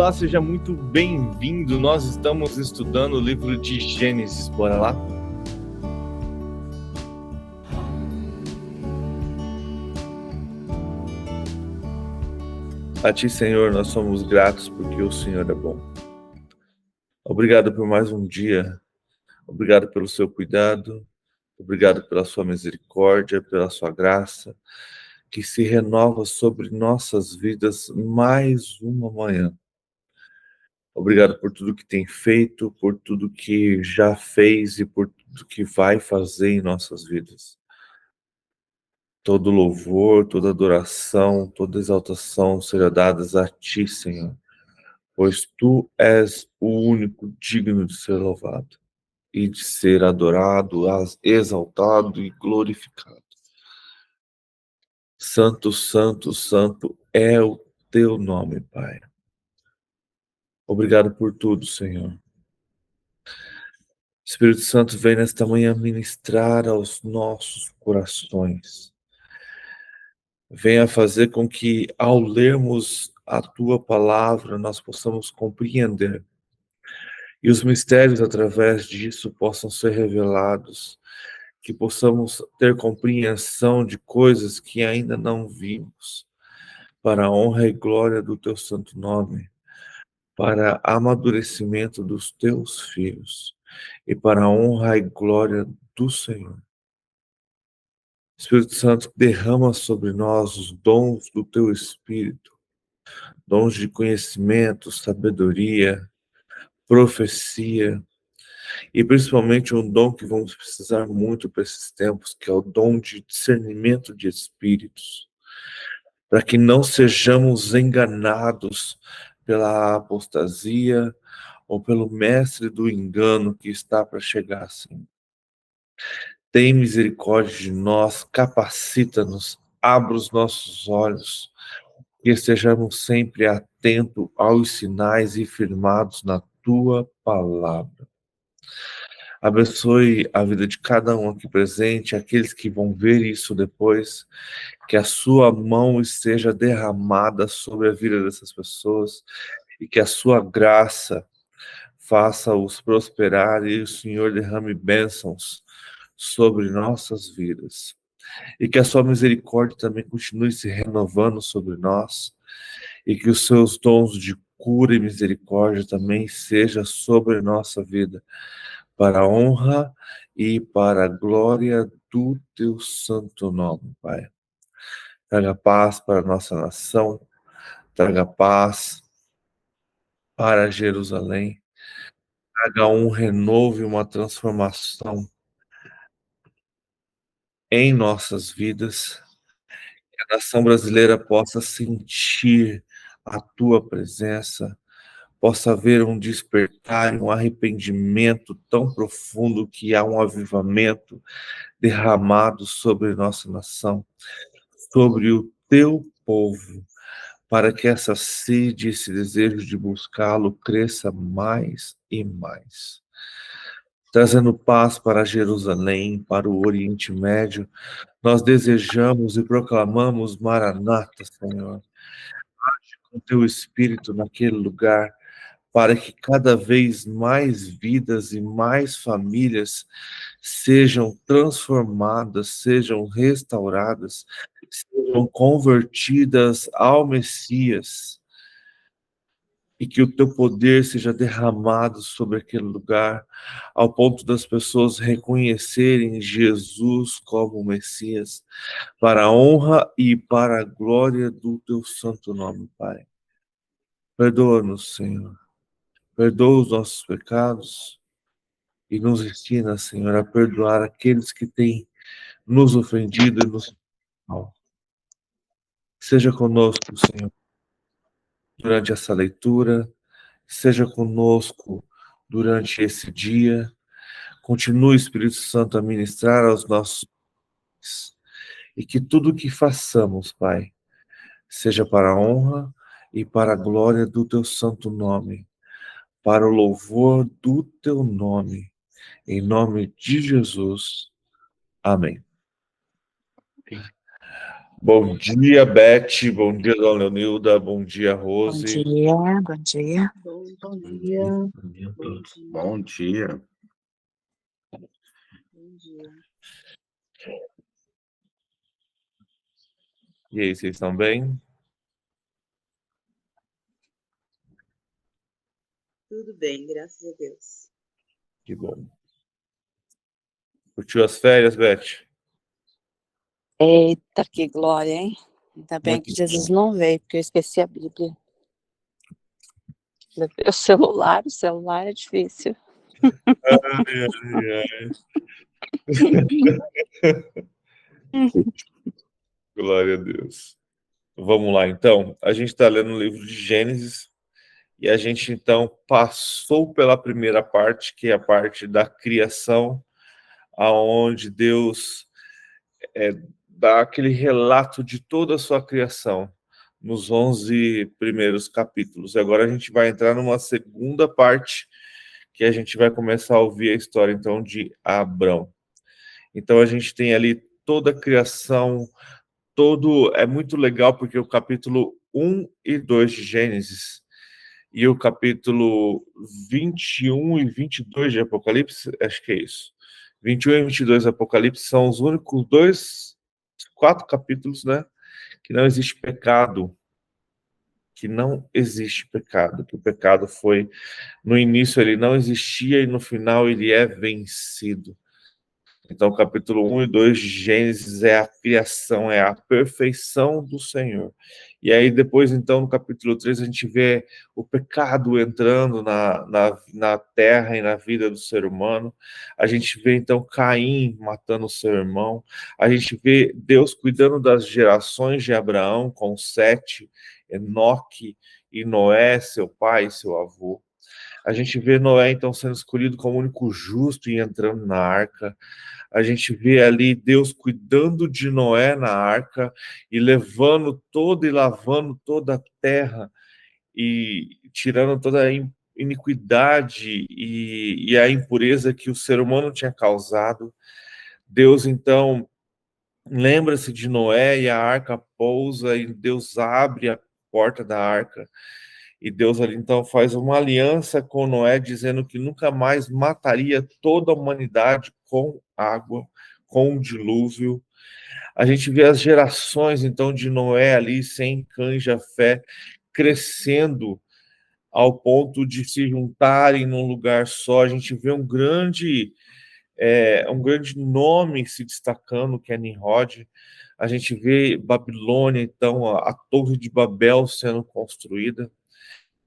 Olá, seja muito bem-vindo. Nós estamos estudando o livro de Gênesis. Bora lá? A Ti, Senhor, nós somos gratos porque o Senhor é bom. Obrigado por mais um dia. Obrigado pelo seu cuidado. Obrigado pela sua misericórdia, pela sua graça, que se renova sobre nossas vidas mais uma manhã. Obrigado por tudo que tem feito, por tudo que já fez e por tudo que vai fazer em nossas vidas. Todo louvor, toda adoração, toda exaltação seja dadas a Ti, Senhor, pois Tu és o único digno de ser louvado e de ser adorado, exaltado e glorificado. Santo, santo, santo é o Teu nome, Pai. Obrigado por tudo, Senhor. Espírito Santo, vem nesta manhã ministrar aos nossos corações. Venha fazer com que, ao lermos a Tua palavra, nós possamos compreender e os mistérios através disso possam ser revelados, que possamos ter compreensão de coisas que ainda não vimos, para a honra e glória do Teu santo nome, para amadurecimento dos Teus filhos e para a honra e glória do Senhor. Espírito Santo, derrama sobre nós os dons do Teu Espírito, dons de conhecimento, sabedoria, profecia, e principalmente um dom que vamos precisar muito para esses tempos, que é o dom de discernimento de espíritos, para que não sejamos enganados pela apostasia ou pelo mestre do engano que está para chegar assim. Tem misericórdia de nós, capacita-nos, abra os nossos olhos, que estejamos sempre atentos aos sinais e firmados na Tua palavra. Abençoe a vida de cada um aqui presente, aqueles que vão ver isso depois, que a Sua mão esteja derramada sobre a vida dessas pessoas e que a Sua graça faça-os prosperar e o Senhor derrame bênçãos sobre nossas vidas. E que a Sua misericórdia também continue se renovando sobre nós e que os Seus dons de cura e misericórdia também seja sobre nossa vida, para a honra e para a glória do Teu santo nome, Pai. Traga paz para a nossa nação, traga paz para Jerusalém, traga um renovo e uma transformação em nossas vidas, que a nação brasileira possa sentir a Tua presença, possa haver um despertar, um arrependimento tão profundo que há um avivamento derramado sobre nossa nação, sobre o Teu povo, para que essa sede, esse desejo de buscá-lo cresça mais e mais. Trazendo paz para Jerusalém, para o Oriente Médio, nós desejamos e proclamamos Maranata, Senhor. Age com Teu Espírito naquele lugar, para que cada vez mais vidas e mais famílias sejam transformadas, sejam restauradas, sejam convertidas ao Messias, e que o Teu poder seja derramado sobre aquele lugar, ao ponto das pessoas reconhecerem Jesus como Messias, para a honra e para a glória do Teu santo nome, Pai. Perdoa-nos, Senhor. Perdoa os nossos pecados e nos ensina, Senhor, a perdoar aqueles que têm nos ofendido e nos mal. Seja conosco, Senhor, durante essa leitura, seja conosco durante esse dia. Continue, Espírito Santo, a ministrar aos nossos e que tudo o que façamos, Pai, seja para a honra e para a glória do Teu santo nome, para o louvor do Teu nome, em nome de Jesus. Amém. Bom dia, Beth. Bom dia, dona Leonilda. Bom dia, Bom Rose. dia, bom dia. Bom dia. Bom dia a todos. Bom dia. Bom dia. E aí, vocês estão bem? Tudo bem, graças a Deus. Que bom. Curtiu as férias, Beth? Eita, que glória, hein? Ainda bem Muito que Jesus não veio, porque eu esqueci a Bíblia. Levei o celular é difícil. Ai, ai, ai. Glória a Deus. Vamos lá, então. A gente está lendo o livro de Gênesis e a gente, então, passou pela primeira parte, que é a parte da criação, aonde Deus dá aquele relato de toda a sua criação nos 11 primeiros capítulos. E agora a gente vai entrar numa segunda parte, que a gente vai começar a ouvir a história, então, de Abrão. Então, a gente tem ali toda a criação, é muito legal, porque o capítulo 1 e 2 de Gênesis e o capítulo 21 e 22 de Apocalipse, acho que é isso. 21 e 22 de Apocalipse são os únicos quatro capítulos, né, que não existe pecado, que o pecado foi, no início ele não existia e no final ele é vencido. Então, capítulo 1 e 2 de Gênesis é a criação, é a perfeição do Senhor. E aí, depois, então, no capítulo 3, a gente vê o pecado entrando na terra e na vida do ser humano. A gente vê, então, Caim matando o seu irmão. A gente vê Deus cuidando das gerações de Abraão, com Sete, Enoque e Noé, seu pai e seu avô. A gente vê Noé, então, sendo escolhido como o único justo e entrando na arca. A gente vê ali Deus cuidando de Noé na arca e levando toda e lavando toda a terra e tirando toda a iniquidade e a impureza que o ser humano tinha causado. Deus, então, lembra-se de Noé e a arca pousa e Deus abre a porta da arca. E Deus ali então faz uma aliança com Noé, dizendo que nunca mais mataria toda a humanidade com água, com um dilúvio. A gente vê as gerações então de Noé ali sem canja-fé crescendo ao ponto de se juntarem num lugar só. A gente vê um grande nome se destacando, que é Nimrod. A gente vê Babilônia, então, a Torre de Babel sendo construída.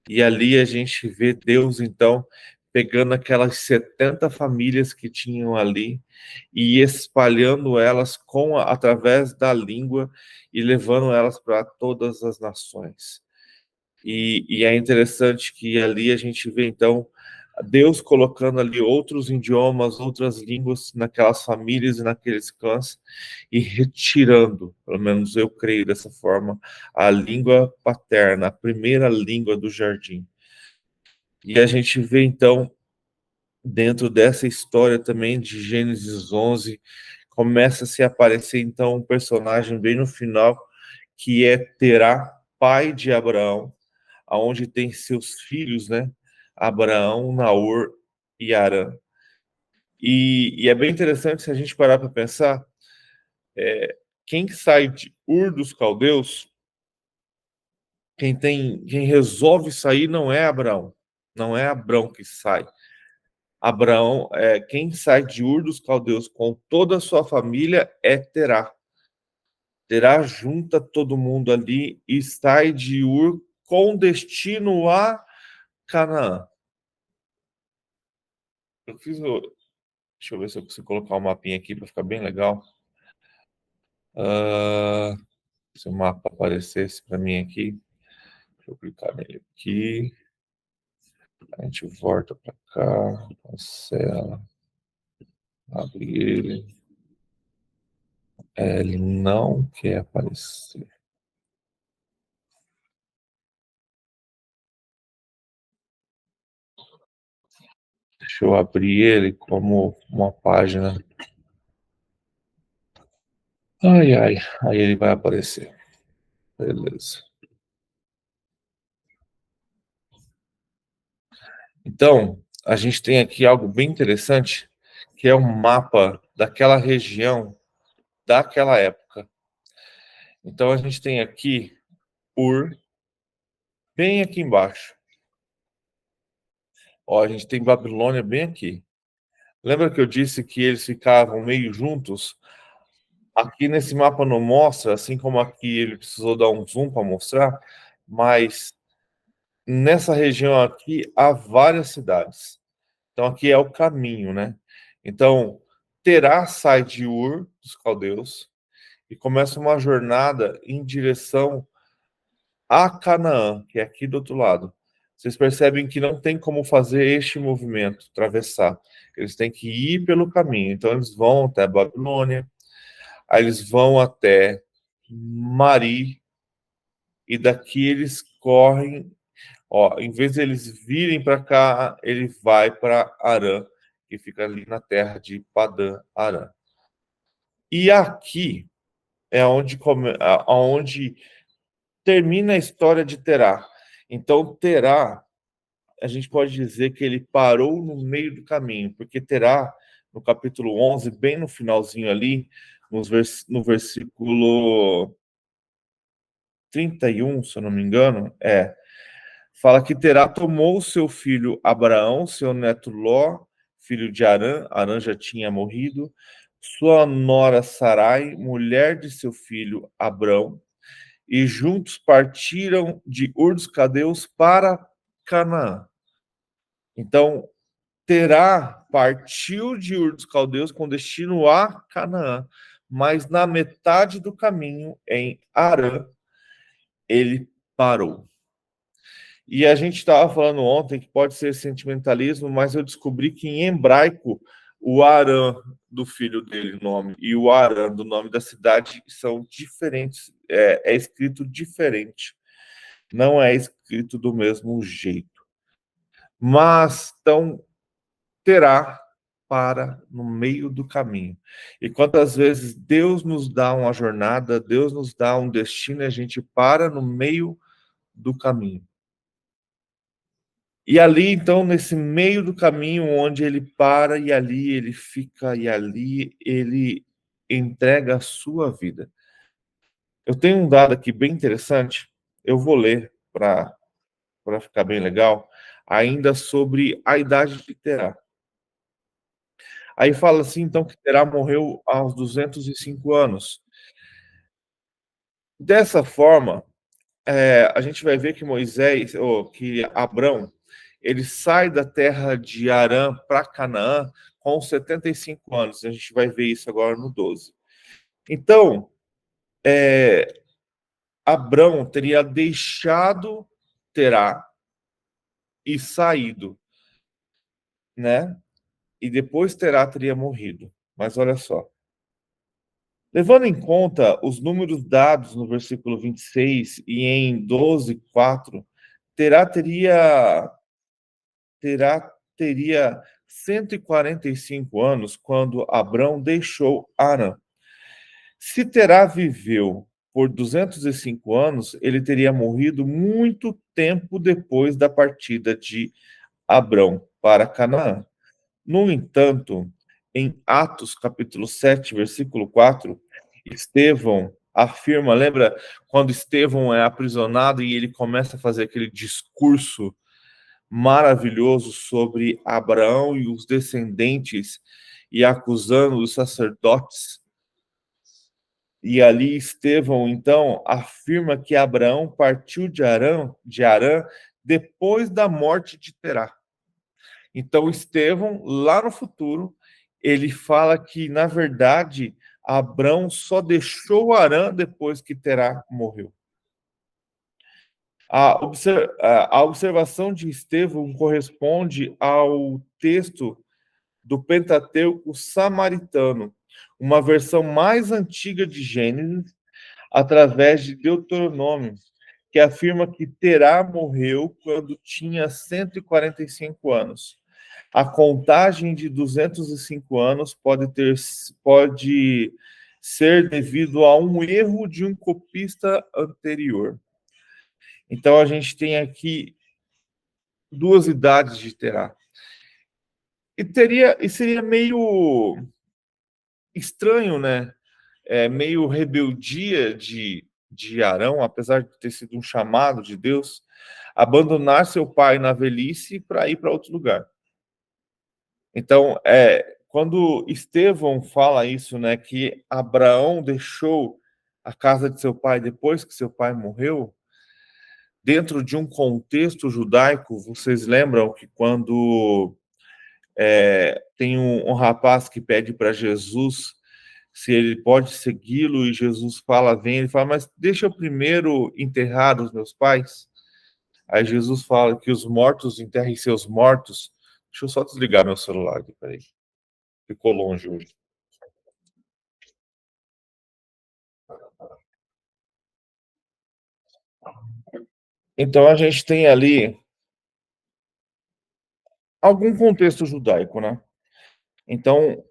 E ali a gente vê Deus, então, pegando aquelas 70 famílias que tinham ali e espalhando elas através da língua e levando elas para todas as nações. E é interessante que ali a gente vê, então, Deus colocando ali outros idiomas, outras línguas naquelas famílias e naqueles clãs e retirando, pelo menos eu creio dessa forma, a língua paterna, a primeira língua do jardim. E a gente vê, então, dentro dessa história também de Gênesis 11, começa a se aparecer, então, um personagem bem no final, que é Terá, pai de Abraão, aonde tem seus filhos, né? Abraão, Naor e Arã. E é bem interessante se a gente parar para pensar, quem sai de Ur dos Caldeus, quem resolve sair não é Abraão, não é Abrão que sai. Abraão, quem sai de Ur dos Caldeus com toda a sua família é Terá. Terá junta todo mundo ali e sai de Ur com destino a Canaã. Deixa eu ver se eu consigo colocar um mapinha aqui para ficar bem legal. Se o mapa aparecesse para mim aqui, deixa eu clicar nele aqui. A gente volta para cá, cancela, abre ele. Ele não quer aparecer. Deixa eu abrir ele como uma página. Ai, ai. Aí ele vai aparecer. Beleza. Então, a gente tem aqui algo bem interessante, que é um mapa daquela região, daquela época. Então, a gente tem aqui Ur, bem aqui embaixo. Ó, a gente tem Babilônia bem aqui. Lembra que eu disse que eles ficavam meio juntos? Aqui nesse mapa não mostra, assim como aqui ele precisou dar um zoom para mostrar, mas nessa região aqui há várias cidades. Então aqui é o caminho, né? Então Terá sai de Ur, dos caldeus, e começa uma jornada em direção a Canaã, que é aqui do outro lado. Vocês percebem que não tem como fazer este movimento, atravessar. Eles têm que ir pelo caminho. Então eles vão até Babilônia, aí eles vão até Mari, e daqui eles correm. Ó, em vez de eles virem para cá, ele vai para Arã, que fica ali na terra de Padã Arã. E aqui é onde termina a história de Terá. Então, Terá, a gente pode dizer que ele parou no meio do caminho, porque Terá, no capítulo 11, bem no finalzinho ali, no versículo 31, se eu não me engano, fala que Terá tomou seu filho Abraão, seu neto Ló, filho de Arã, Arã já tinha morrido, sua nora Sarai, mulher de seu filho Abrão, e juntos partiram de Ur dos Caldeus para Canaã. Então, Terá partiu de Ur dos Caldeus com destino a Canaã, mas na metade do caminho, em Arã, ele parou. E a gente estava falando ontem que pode ser sentimentalismo, mas eu descobri que em hebraico o Arã do filho dele, nome, e o Arã do nome da cidade são diferentes, é escrito diferente, não é escrito do mesmo jeito. Mas então Terá para no meio do caminho. E quantas vezes Deus nos dá uma jornada, Deus nos dá um destino e a gente para no meio do caminho. E ali, então, nesse meio do caminho, onde ele para, e ali ele fica, e ali ele entrega a sua vida. Eu tenho um dado aqui bem interessante, eu vou ler para ficar bem legal, ainda sobre a idade de Terá. Aí fala assim, então, que Terá morreu aos 205 anos. Dessa forma, a gente vai ver que Moisés, ou que Abrão, ele sai da terra de Arã para Canaã com 75 anos. A gente vai ver isso agora no 12. Então, Abrão teria deixado Terá e saído, né? E depois Terá teria morrido. Mas olha só. Levando em conta os números dados no versículo 26 e em 12:4, Terá teria 145 anos quando Abrão deixou Arã. Se Terá viveu por 205 anos, ele teria morrido muito tempo depois da partida de Abrão para Canaã. No entanto, em Atos capítulo 7, versículo 4, Estevão afirma, lembra quando Estevão é aprisionado e ele começa a fazer aquele discurso maravilhoso sobre Abraão e os descendentes e acusando os sacerdotes. E ali Estevão, então, afirma que Abraão partiu de Arã depois da morte de Terá. Então, Estevão, lá no futuro, ele fala que, na verdade, Abrão só deixou Arã depois que Terá morreu. A observação de Estevão corresponde ao texto do Pentateuco samaritano, uma versão mais antiga de Gênesis, através de Deuteronômio, que afirma que Terá morreu quando tinha 145 anos. A contagem de 205 anos pode ser devido a um erro de um copista anterior. Então, a gente tem aqui duas idades de Terá. E seria meio estranho, né? Meio rebeldia de Arão, apesar de ter sido um chamado de Deus, abandonar seu pai na velhice para ir para outro lugar. Então, quando Estevão fala isso, né, que Abraão deixou a casa de seu pai depois que seu pai morreu, dentro de um contexto judaico, vocês lembram que quando tem um rapaz que pede para Jesus se ele pode segui-lo, e Jesus fala, vem, ele fala, mas deixa eu primeiro enterrar os meus pais. Aí Jesus fala que os mortos enterrem seus mortos. Deixa eu só desligar meu celular aqui, peraí. Ficou longe hoje. Então a gente tem ali algum contexto judaico, né? Então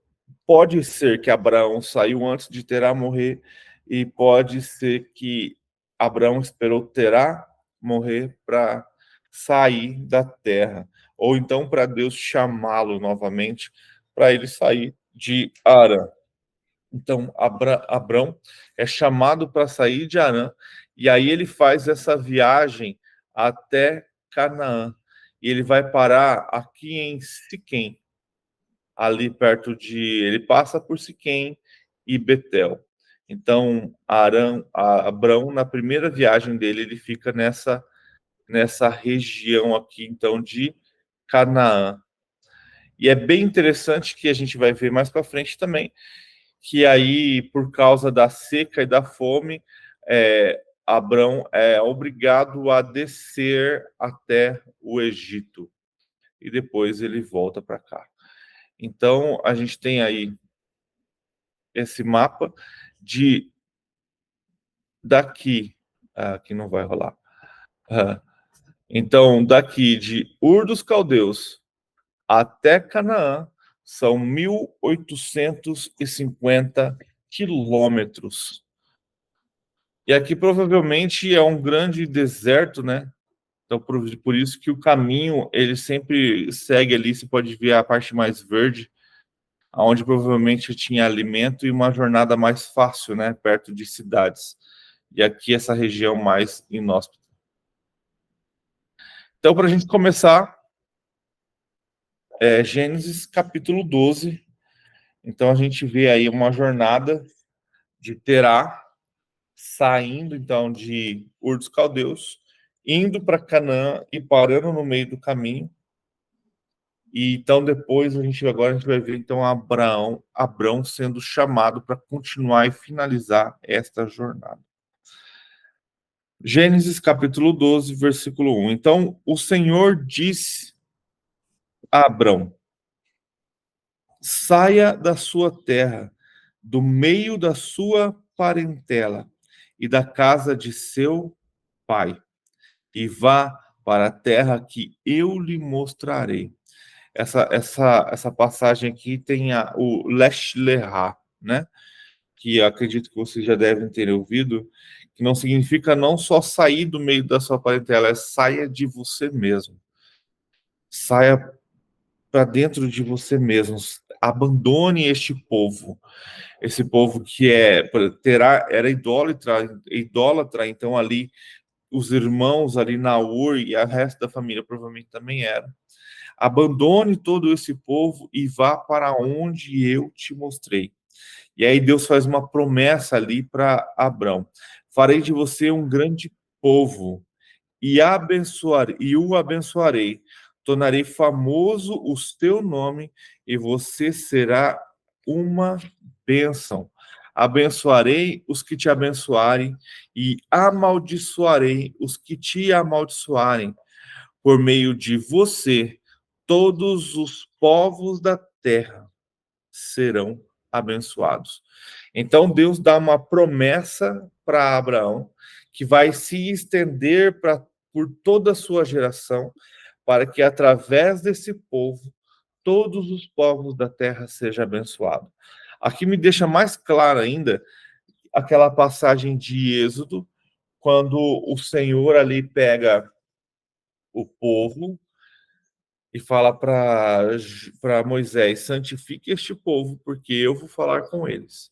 pode ser que Abraão saiu antes de Terá morrer, e pode ser que Abraão esperou Terá morrer para sair da terra, ou então para Deus chamá-lo novamente para ele sair de Arã. Então Abraão é chamado para sair de Arã, e aí ele faz essa viagem até Canaã, e ele vai parar aqui em Siquém, ali perto de... Ele passa por Siquém e Betel. Então, Abraão, na primeira viagem dele, ele fica nessa região aqui, então, de Canaã. E é bem interessante que a gente vai ver mais para frente também, que aí, por causa da seca e da fome, Abraão é obrigado a descer até o Egito. E depois ele volta para cá. Então, a gente tem aí esse mapa daqui. Aqui não vai rolar. Então, daqui de Ur dos Caldeus até Canaã são 1.850 quilômetros. E aqui provavelmente é um grande deserto, né? Então, por isso que o caminho, ele sempre segue ali, você pode ver a parte mais verde, onde provavelmente tinha alimento, e uma jornada mais fácil, né, perto de cidades. E aqui essa região mais inóspita. Então, para a gente começar, Gênesis capítulo 12. Então, a gente vê aí uma jornada de Terá, saindo, então, de Ur dos Caldeus, indo para Canaã e parando no meio do caminho. E então depois a gente vai ver então Abrão sendo chamado para continuar e finalizar esta jornada. Gênesis capítulo 12, versículo 1. Então o Senhor disse a Abrão: saia da sua terra, do meio da sua parentela e da casa de seu pai, e vá para a terra que eu lhe mostrarei. Essa passagem aqui tem o Lech Lecha, né? Que acredito que vocês já devem ter ouvido, que não significa não só sair do meio da sua parentela, é saia de você mesmo. Saia para dentro de você mesmo. Abandone este povo. Esse povo que era idólatra, então ali os irmãos ali Naor e a resto da família provavelmente também era. Abandone todo esse povo e vá para onde eu te mostrei. E aí Deus faz uma promessa ali para Abrão: farei de você um grande povo e o abençoarei. Tornarei famoso o teu nome e você será uma bênção. Abençoarei os que te abençoarem e amaldiçoarei os que te amaldiçoarem. Por meio de você, todos os povos da terra serão abençoados. Então Deus dá uma promessa para Abraão que vai se estender por toda a sua geração, para que através desse povo todos os povos da terra sejam abençoados. Aqui me deixa mais claro ainda aquela passagem de Êxodo, quando o Senhor ali pega o povo e fala para Moisés: santifique este povo, porque eu vou falar com eles.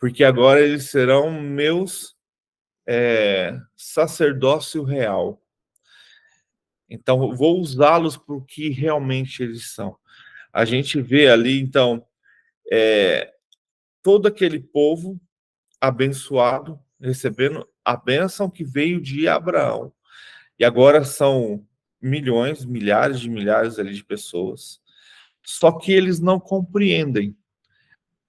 Porque agora eles serão meus sacerdócio real. Então, vou usá-los para o que realmente eles são. A gente vê ali, então, todo aquele povo abençoado, recebendo a bênção que veio de Abraão. E agora são milhões, milhares ali de pessoas. Só que eles não compreendem.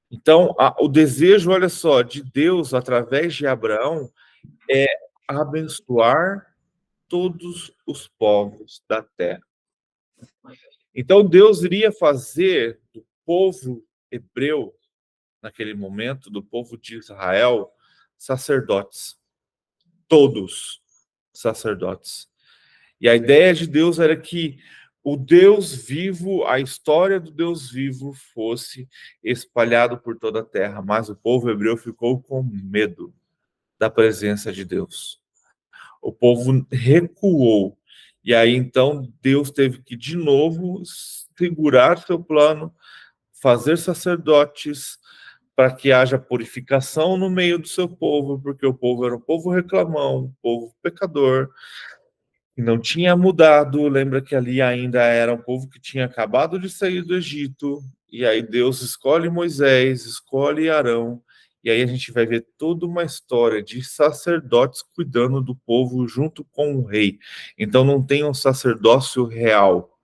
Então, o desejo, olha só, de Deus, através de Abraão, é abençoar todos os povos da terra. Então, Deus iria fazer do povo hebreu, naquele momento, do povo de Israel, sacerdotes. Todos sacerdotes. E a ideia de Deus era que o Deus vivo, a história do Deus vivo fosse espalhado por toda a terra, mas o povo hebreu ficou com medo da presença de Deus. O povo recuou. E aí, então, Deus teve que, de novo, segurar seu plano, fazer sacerdotes para que haja purificação no meio do seu povo, porque o povo era um povo reclamão, um povo pecador, e não tinha mudado. Lembra que ali ainda era um povo que tinha acabado de sair do Egito, e aí Deus escolhe Moisés, escolhe Arão, e aí a gente vai ver toda uma história de sacerdotes cuidando do povo junto com o rei. Então não tem um sacerdócio real,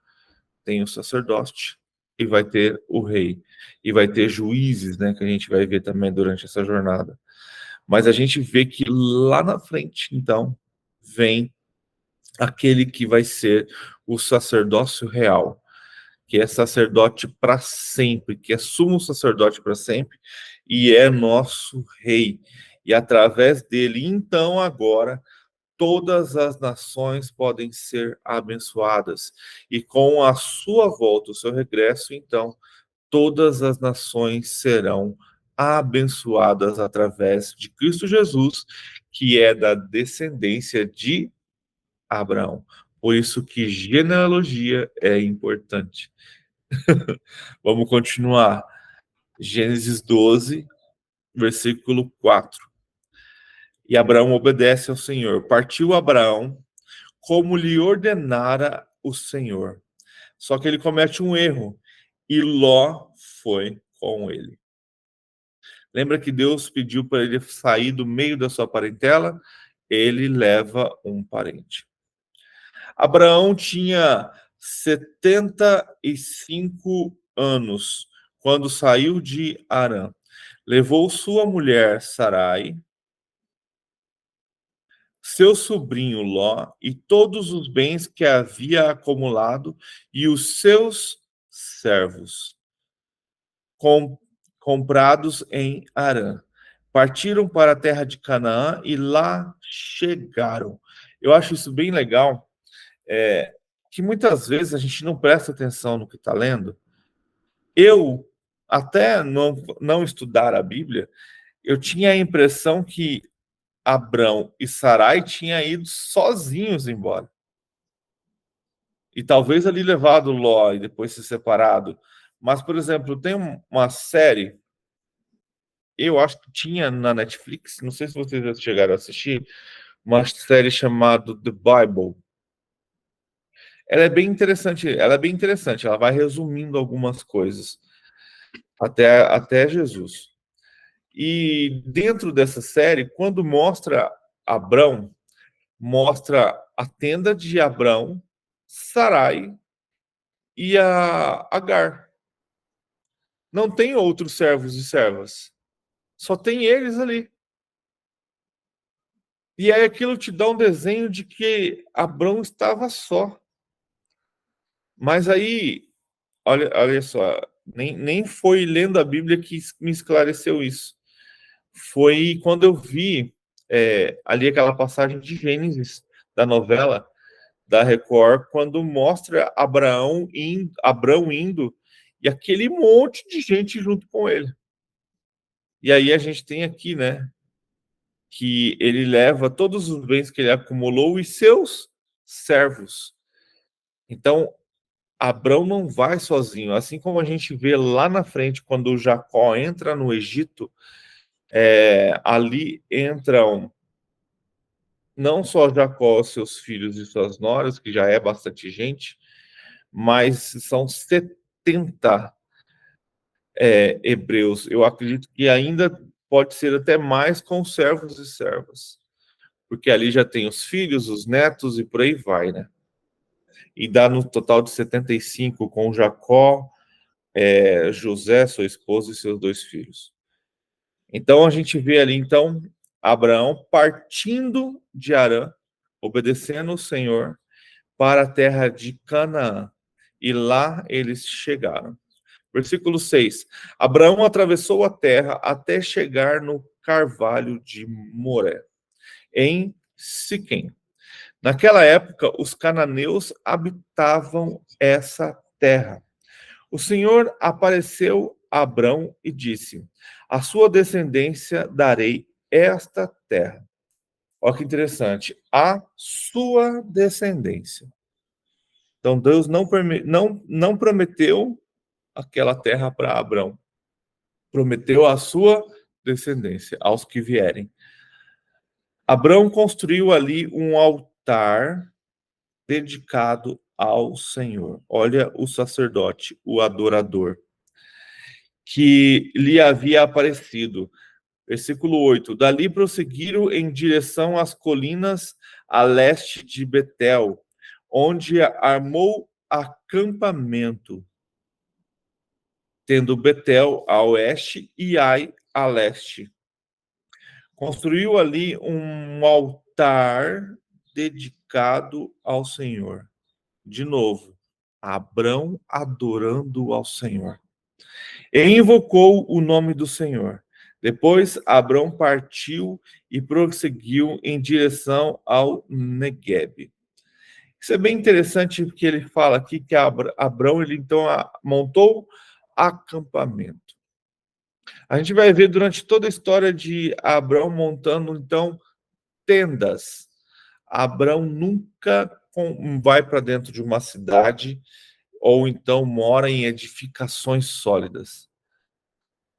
tem o sacerdote e vai ter o rei. E vai ter juízes, né, que a gente vai ver também durante essa jornada. Mas a gente vê que lá na frente, então, vem aquele que vai ser o sacerdócio real, que é sacerdote para sempre, que é sumo sacerdote para sempre, e é nosso rei. E através dele, então, agora, todas as nações podem ser abençoadas. E com a sua volta, o seu regresso, então, todas as nações serão abençoadas através de Cristo Jesus, que é da descendência de Abraão. Por isso que genealogia é importante. Vamos continuar. Gênesis 12, versículo 4. E Abraão obedece ao Senhor. Partiu Abraão como lhe ordenara o Senhor. Só que ele comete um erro. E Ló foi com ele. Lembra que Deus pediu para ele sair do meio da sua parentela? Ele leva um parente. Abraão tinha 75 anos quando saiu de Harã. Levou sua mulher Sarai, seu sobrinho Ló e todos os bens que havia acumulado e os seus servos comprados em Harã. Partiram para a terra de Canaã e lá chegaram. Eu acho isso bem legal, que muitas vezes a gente não presta atenção no que está lendo. Eu, até não estudar a Bíblia, eu tinha a impressão que Abrão e Sarai tinham ido sozinhos embora. E talvez ali levado Ló e depois se separado. Mas, por exemplo, tem uma série, eu acho que tinha na Netflix, não sei se vocês já chegaram a assistir, uma série chamada The Bible. Ela é bem interessante, ela vai resumindo algumas coisas até Jesus. E dentro dessa série, quando mostra Abrão, mostra a tenda de Abrão, Sarai e a Agar. Não tem outros servos e servas. Só tem eles ali. E aí aquilo te dá um desenho de que Abrão estava só. Mas aí, olha só, nem foi lendo a Bíblia que me esclareceu isso. Foi quando eu vi ali aquela passagem de Gênesis, da novela da Record, quando mostra Abrão indo e aquele monte de gente junto com ele. E aí a gente tem aqui, né, que ele leva todos os bens que ele acumulou e seus servos. Então, Abrão não vai sozinho. Assim como a gente vê lá na frente, quando Jacó entra no Egito, ali entram não só Jacó, seus filhos e suas noras, que já é bastante gente, mas são 70 hebreus. Eu acredito que ainda pode ser até mais com servos e servas, porque ali já tem os filhos, os netos e por aí vai, né? E dá no total de 75 com Jacó, José, sua esposa e seus 2 filhos. Então a gente vê ali, então, Abraão partindo de Harã, obedecendo o Senhor, para a terra de Canaã. E lá eles chegaram. Versículo 6. Abraão atravessou a terra até chegar no carvalho de Moré, em Siquém. Naquela época, os cananeus habitavam essa terra. O Senhor apareceu a Abrão e disse: a sua descendência darei esta terra. Olha que interessante. A sua descendência. Então, Deus não prometeu aquela terra para Abrão. Prometeu a sua descendência, aos que vierem. Abrão construiu ali um altar dedicado ao Senhor. Olha o sacerdote, o adorador, que lhe havia aparecido. Versículo 8. Dali prosseguiram em direção às colinas a leste de Betel, onde armou acampamento, tendo Betel a oeste e Ai a leste. Construiu ali um altar dedicado ao Senhor. De novo, Abrão adorando ao Senhor. E invocou o nome do Senhor. Depois, Abrão partiu e prosseguiu em direção ao Negueb. Isso é bem interessante porque ele fala aqui que Abrão ele então montou acampamento. A gente vai ver durante toda a história de Abrão montando então tendas. Abrão nunca vai para dentro de uma cidade ou então mora em edificações sólidas.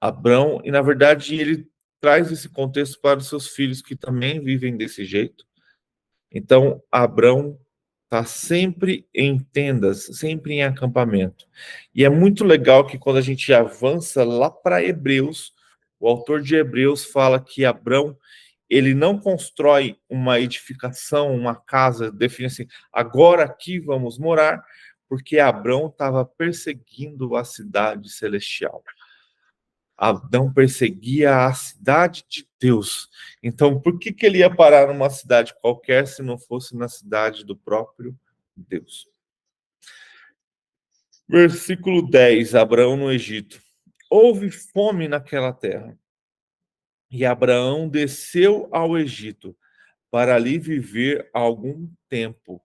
Abrão, e na verdade ele traz esse contexto para os seus filhos que também vivem desse jeito. Então, Abrão está sempre em tendas, sempre em acampamento. E é muito legal que quando a gente avança lá para Hebreus, o autor de Hebreus fala que Abrão, ele não constrói uma edificação, uma casa, define assim, agora aqui vamos morar, porque Abrão estava perseguindo a cidade celestial. Adão perseguia a cidade de Deus. Então, por que ele ia parar numa cidade qualquer se não fosse na cidade do próprio Deus? Versículo 10, Abraão no Egito. Houve fome naquela terra. E Abraão desceu ao Egito para ali viver algum tempo.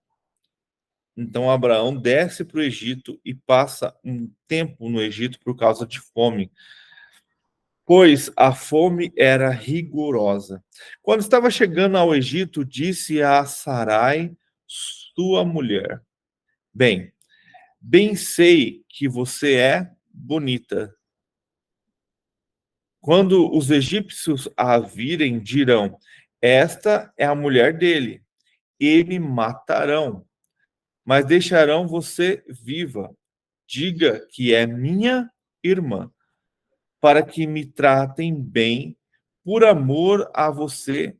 Então, Abraão desce para o Egito e passa um tempo no Egito por causa de fome, pois a fome era rigorosa. Quando estava chegando ao Egito, disse a Sarai, sua mulher: bem sei que você é bonita. Quando os egípcios a virem, dirão: esta é a mulher dele, e me matarão, mas deixarão você viva. Diga que é minha irmã, para que me tratem bem, por amor a você,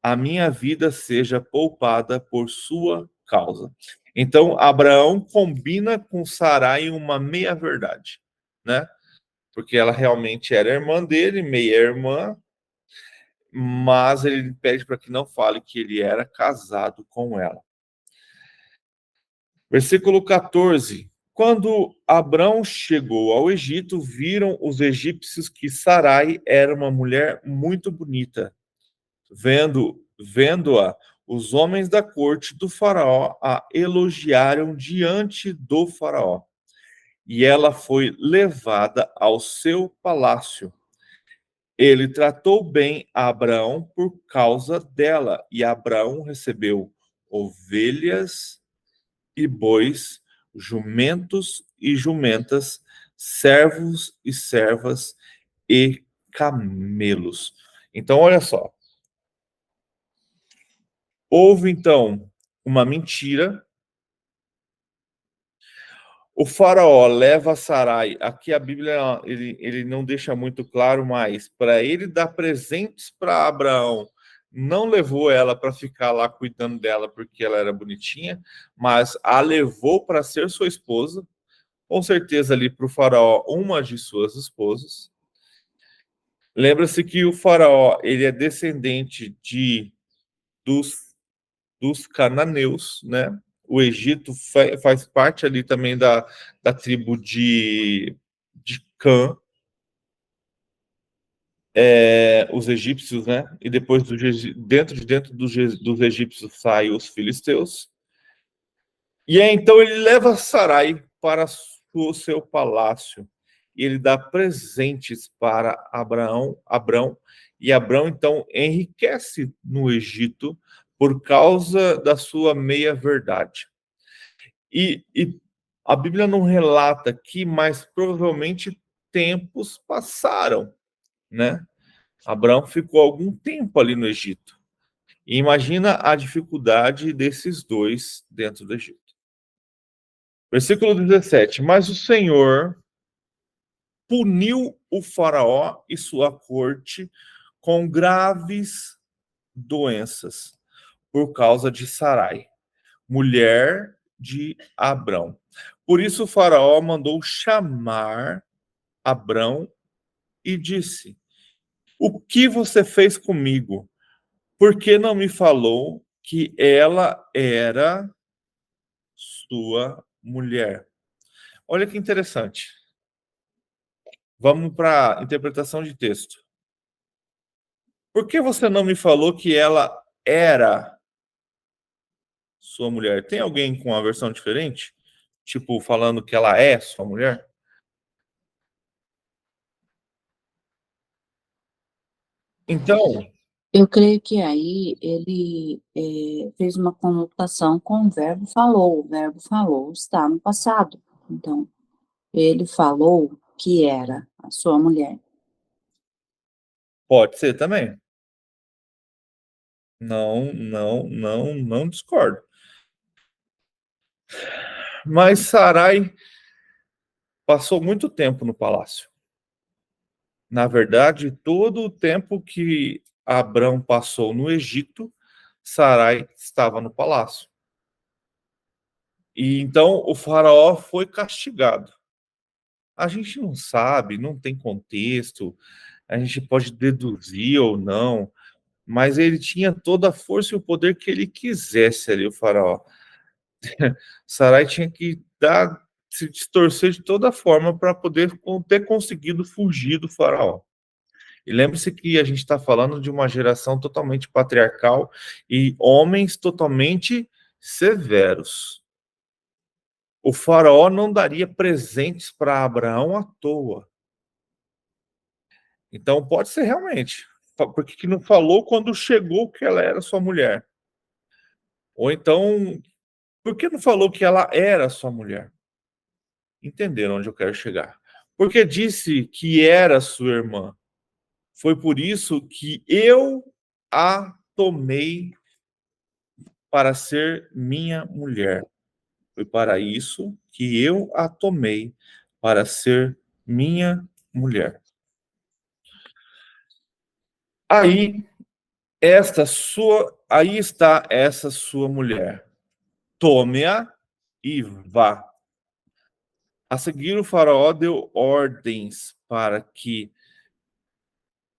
a minha vida seja poupada por sua causa. Então, Abraão combina com Sarai uma meia-verdade, né? Porque ela realmente era irmã dele, meia-irmã, mas ele pede para que não fale que ele era casado com ela. Versículo 14. Quando Abrão chegou ao Egito, viram os egípcios que Sarai era uma mulher muito bonita. Vendo-a, os homens da corte do faraó a elogiaram diante do faraó. E ela foi levada ao seu palácio. Ele tratou bem a Abraão por causa dela, e Abraão recebeu ovelhas e bois, jumentos e jumentas, servos e servas e camelos. Então, olha só. Houve, então, uma mentira. O faraó leva Sarai. Aqui a Bíblia ele não deixa muito claro, mas para ele dar presentes para Abraão, não levou ela para ficar lá cuidando dela porque ela era bonitinha, mas a levou para ser sua esposa. Com certeza ali para o faraó, uma de suas esposas. Lembra-se que o faraó ele é descendente dos cananeus, né? O Egito faz parte ali também da tribo de Cã, os egípcios, né? E depois dentro dos egípcios saem os filisteus. E aí, então ele leva Sarai para o seu palácio e ele dá presentes para Abrão, e Abrão então enriquece no Egito por causa da sua meia-verdade. E a Bíblia não relata aqui, mas provavelmente tempos passaram, né? Abraão ficou algum tempo ali no Egito. E imagina a dificuldade desses dois dentro do Egito. Versículo 17. Mas o Senhor puniu o faraó e sua corte com graves doenças por causa de Sarai, mulher de Abrão. Por isso o faraó mandou chamar Abrão e disse: o que você fez comigo? Por que não me falou que ela era sua mulher? Olha que interessante. Vamos para a interpretação de texto. Por que você não me falou que ela era sua mulher? Tem alguém com uma versão diferente? Tipo, falando que ela é sua mulher? Então, Eu creio que aí ele fez uma conotação com o verbo falou. O verbo falou está no passado. Então, ele falou que era a sua mulher. pode ser também. Não discordo. Mas Sarai passou muito tempo no palácio. Na verdade, todo o tempo que Abrão passou no Egito, Sarai estava no palácio. E então o faraó foi castigado. A gente não sabe, não tem contexto, a gente pode deduzir ou não, mas ele tinha toda a força e o poder que ele quisesse ali, o faraó. Sarai tinha que se distorcer de toda forma para poder ter conseguido fugir do faraó. E lembre-se que a gente está falando de uma geração totalmente patriarcal e homens totalmente severos. O faraó não daria presentes para Abraão à toa. Então pode ser realmente. Por que não falou quando chegou que ela era sua mulher? Ou então, por que não falou que ela era sua mulher? Entenderam onde eu quero chegar? Porque disse que era sua irmã. Foi por isso que eu a tomei para ser minha mulher. Foi para isso que eu a tomei para ser minha mulher. Aí aí está essa sua mulher. Tome-a e vá. A seguir, o faraó deu ordens para que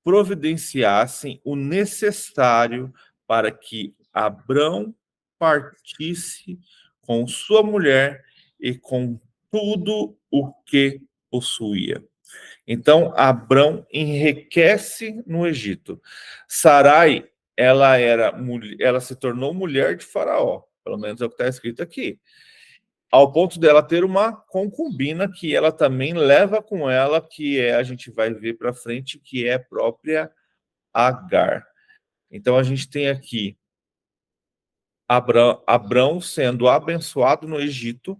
providenciassem o necessário para que Abrão partisse com sua mulher e com tudo o que possuía. Então, Abrão enriquece no Egito. Sarai, ela se tornou mulher de Faraó, pelo menos é o que está escrito aqui. ao ponto dela ter uma concubina que ela também leva com ela, que a gente vai ver para frente, que é a própria Agar. Então a gente tem aqui Abrão sendo abençoado no Egito,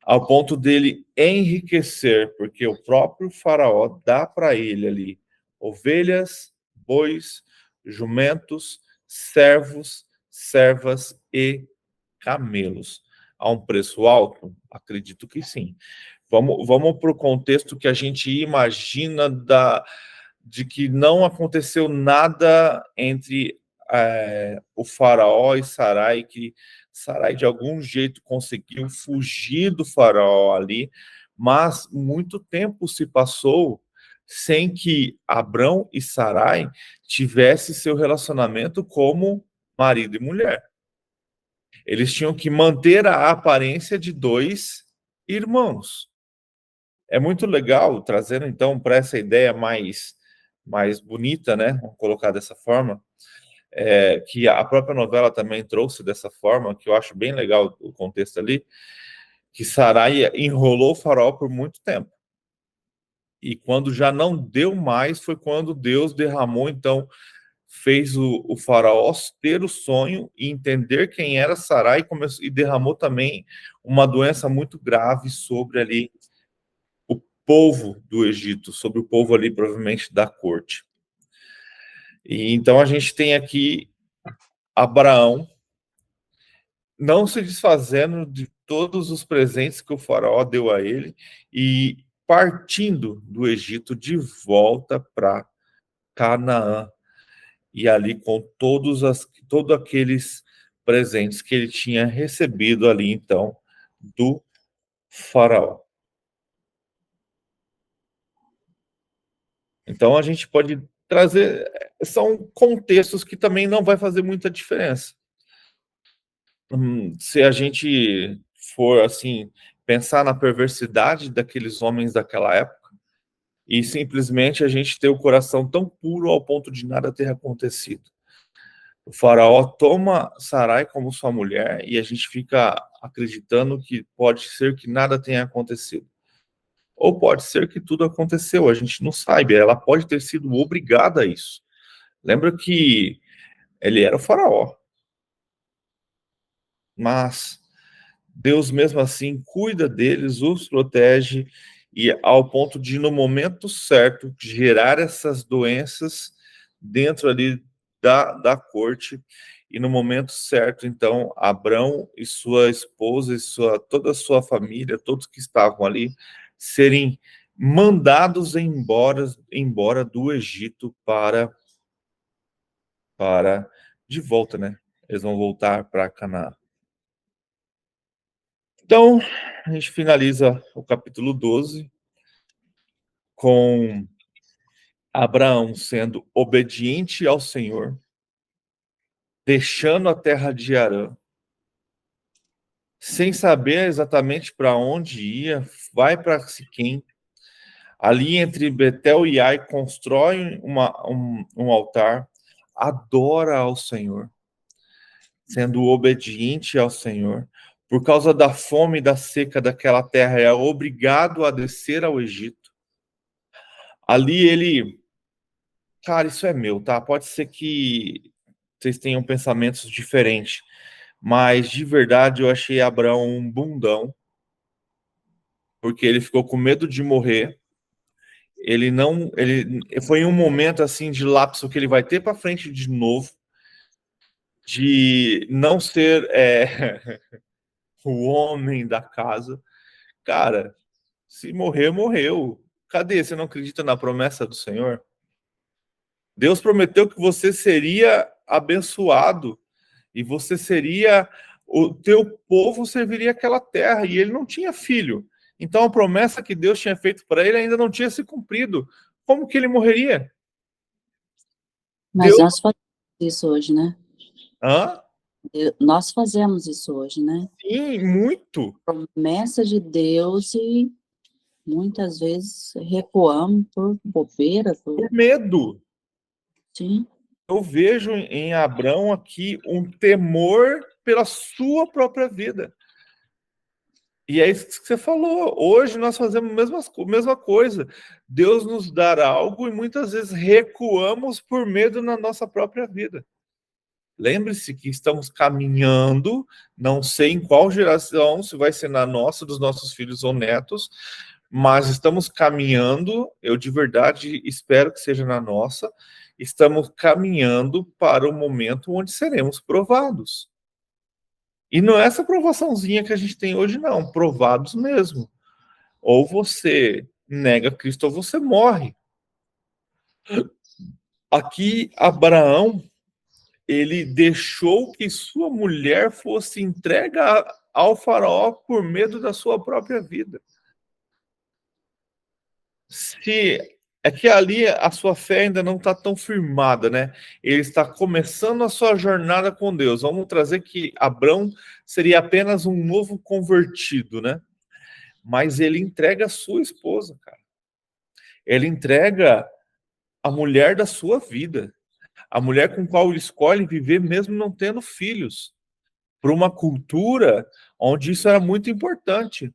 ao ponto dele enriquecer, porque o próprio faraó dá para ele ali ovelhas, bois, jumentos, servos, servas e camelos. A um preço alto? Acredito que sim. Vamos para o contexto que a gente imagina de que não aconteceu nada entre o faraó e Sarai, que Sarai de algum jeito conseguiu fugir do faraó ali, mas muito tempo se passou sem que Abrão e Sarai tivessem seu relacionamento como marido e mulher. Eles tinham que manter a aparência de dois irmãos. É muito legal, trazendo então para essa ideia mais bonita, né? Vamos colocar dessa forma, que a própria novela também trouxe dessa forma, que eu acho bem legal o contexto ali, que Sarai enrolou o faraó por muito tempo. E quando já não deu mais, foi quando Deus derramou, então, fez o faraó ter o sonho e entender quem era Sarai e derramou também uma doença muito grave sobre ali o povo do Egito, sobre o povo ali provavelmente da corte. E então a gente tem aqui Abraão não se desfazendo de todos os presentes que o faraó deu a ele e partindo do Egito de volta para Canaã. E ali com todos aqueles presentes que ele tinha recebido ali, então, do faraó. Então, a gente pode trazer... São contextos que também não vai fazer muita diferença. Se a gente for, assim, pensar na perversidade daqueles homens daquela época, e simplesmente a gente ter o coração tão puro ao ponto de nada ter acontecido. O faraó toma Sarai como sua mulher e a gente fica acreditando que pode ser que nada tenha acontecido. Ou pode ser que tudo aconteceu, a gente não sabe. Ela pode ter sido obrigada a isso. Lembra que ele era o faraó. Mas Deus mesmo assim cuida deles, os protege e ao ponto de no momento certo gerar essas doenças dentro ali da corte e no momento certo então Abrão e sua esposa e toda a sua família, todos que estavam ali serem mandados embora do Egito para de volta, né? Eles vão voltar para Canaã. Então, a gente finaliza o capítulo 12 com Abraão sendo obediente ao Senhor, deixando a terra de Harã, sem saber exatamente para onde ia, vai para Siquém, ali entre Betel e Ai, constrói um altar, adora ao Senhor, sendo obediente ao Senhor. Por causa da fome e da seca daquela terra, é obrigado a descer ao Egito. Ali ele... Cara, isso é meu, tá? Pode ser que vocês tenham pensamentos diferentes, mas de verdade eu achei Abraão um bundão, porque ele ficou com medo de morrer. Ele foi um momento assim de lapso que ele vai ter para frente de novo, de não ser o homem da casa. Cara, se morrer, morreu. Cadê? Você não acredita na promessa do Senhor? Deus prometeu que você seria abençoado e você seria, o teu povo serviria aquela terra, e ele não tinha filho. Então a promessa que Deus tinha feito para ele ainda não tinha se cumprido. Como que ele morreria? Mas Deus... nós fazemos isso hoje, né? Hã? Nós fazemos isso hoje, né? Sim, muito. Promessa de Deus e muitas vezes recuamos por bobeira. Por medo. Sim. Eu vejo em Abrão aqui um temor pela sua própria vida. E é isso que você falou. Hoje nós fazemos a mesma coisa. Deus nos dá algo e muitas vezes recuamos por medo na nossa própria vida. Lembre-se que estamos caminhando, não sei em qual geração, se vai ser na nossa, dos nossos filhos ou netos, mas estamos caminhando, eu de verdade espero que seja na nossa, estamos caminhando para o momento onde seremos provados. E não é essa provaçãozinha que a gente tem hoje, não, provados mesmo. Ou você nega Cristo ou você morre. Aqui, Abraão, ele deixou que sua mulher fosse entregue ao faraó por medo da sua própria vida. Se é que ali a sua fé ainda não está tão firmada, né? Ele está começando a sua jornada com Deus. Vamos trazer que Abraão seria apenas um novo convertido, né? Mas ele entrega a sua esposa, cara. Ele entrega a mulher da sua vida, a mulher com qual ele escolhe viver mesmo não tendo filhos, para uma cultura onde isso era muito importante.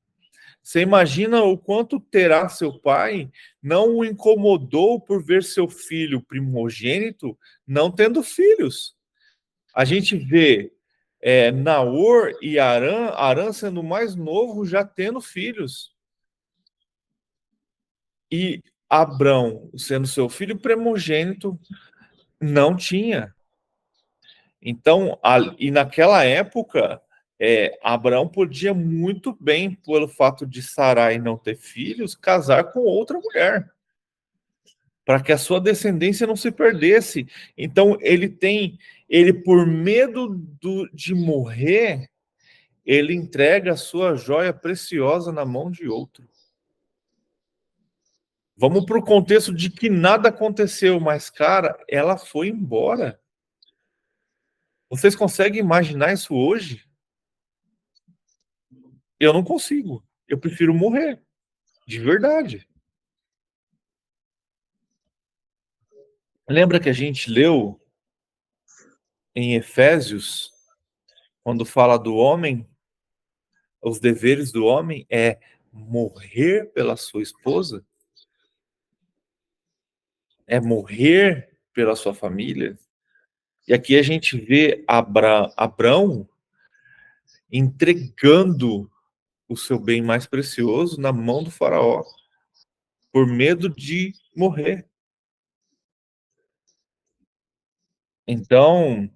Você imagina o quanto terá seu pai não o incomodou por ver seu filho primogênito não tendo filhos. A gente vê Naor e Arã sendo mais novo já tendo filhos. E Abrão, sendo seu filho primogênito, não tinha. Então, e naquela época, Abraão podia muito bem, pelo fato de Sarai não ter filhos, casar com outra mulher, para que a sua descendência não se perdesse. Então, ele por medo de morrer, ele entrega a sua joia preciosa na mão de outro. Vamos para o contexto de que nada aconteceu, mas, cara, ela foi embora. Vocês conseguem imaginar isso hoje? Eu não consigo. Eu prefiro morrer. De verdade. Lembra que a gente leu em Efésios, quando fala do homem, os deveres do homem é morrer pela sua esposa? É morrer pela sua família? E aqui a gente vê Abrão entregando o seu bem mais precioso na mão do faraó, por medo de morrer. Então,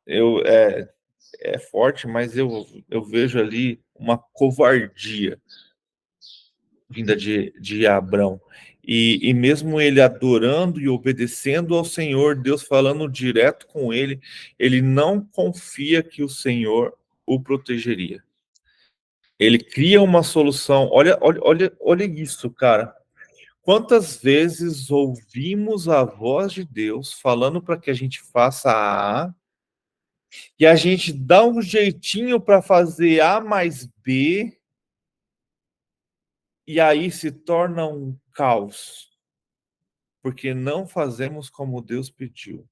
é forte, mas eu vejo ali uma covardia vinda de Abrão. E mesmo ele adorando e obedecendo ao Senhor, Deus falando direto com ele, ele não confia que o Senhor o protegeria. Ele cria uma solução. Olha isso, cara. Quantas vezes ouvimos a voz de Deus falando para que a gente faça A, e a gente dá um jeitinho para fazer A mais B, e aí se torna um caos, porque não fazemos como Deus pediu.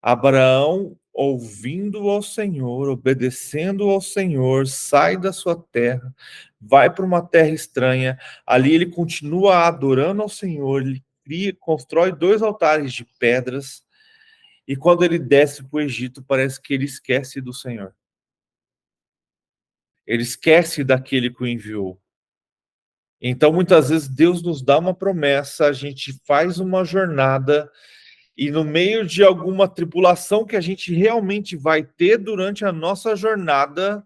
Abraão, ouvindo ao Senhor, obedecendo ao Senhor, sai da sua terra, vai para uma terra estranha, ali ele continua adorando ao Senhor, ele constrói 2 altares de pedras, e quando ele desce para o Egito, parece que ele esquece do Senhor. Ele esquece daquele que o enviou. Então, muitas vezes, Deus nos dá uma promessa, a gente faz uma jornada, e no meio de alguma tribulação que a gente realmente vai ter durante a nossa jornada,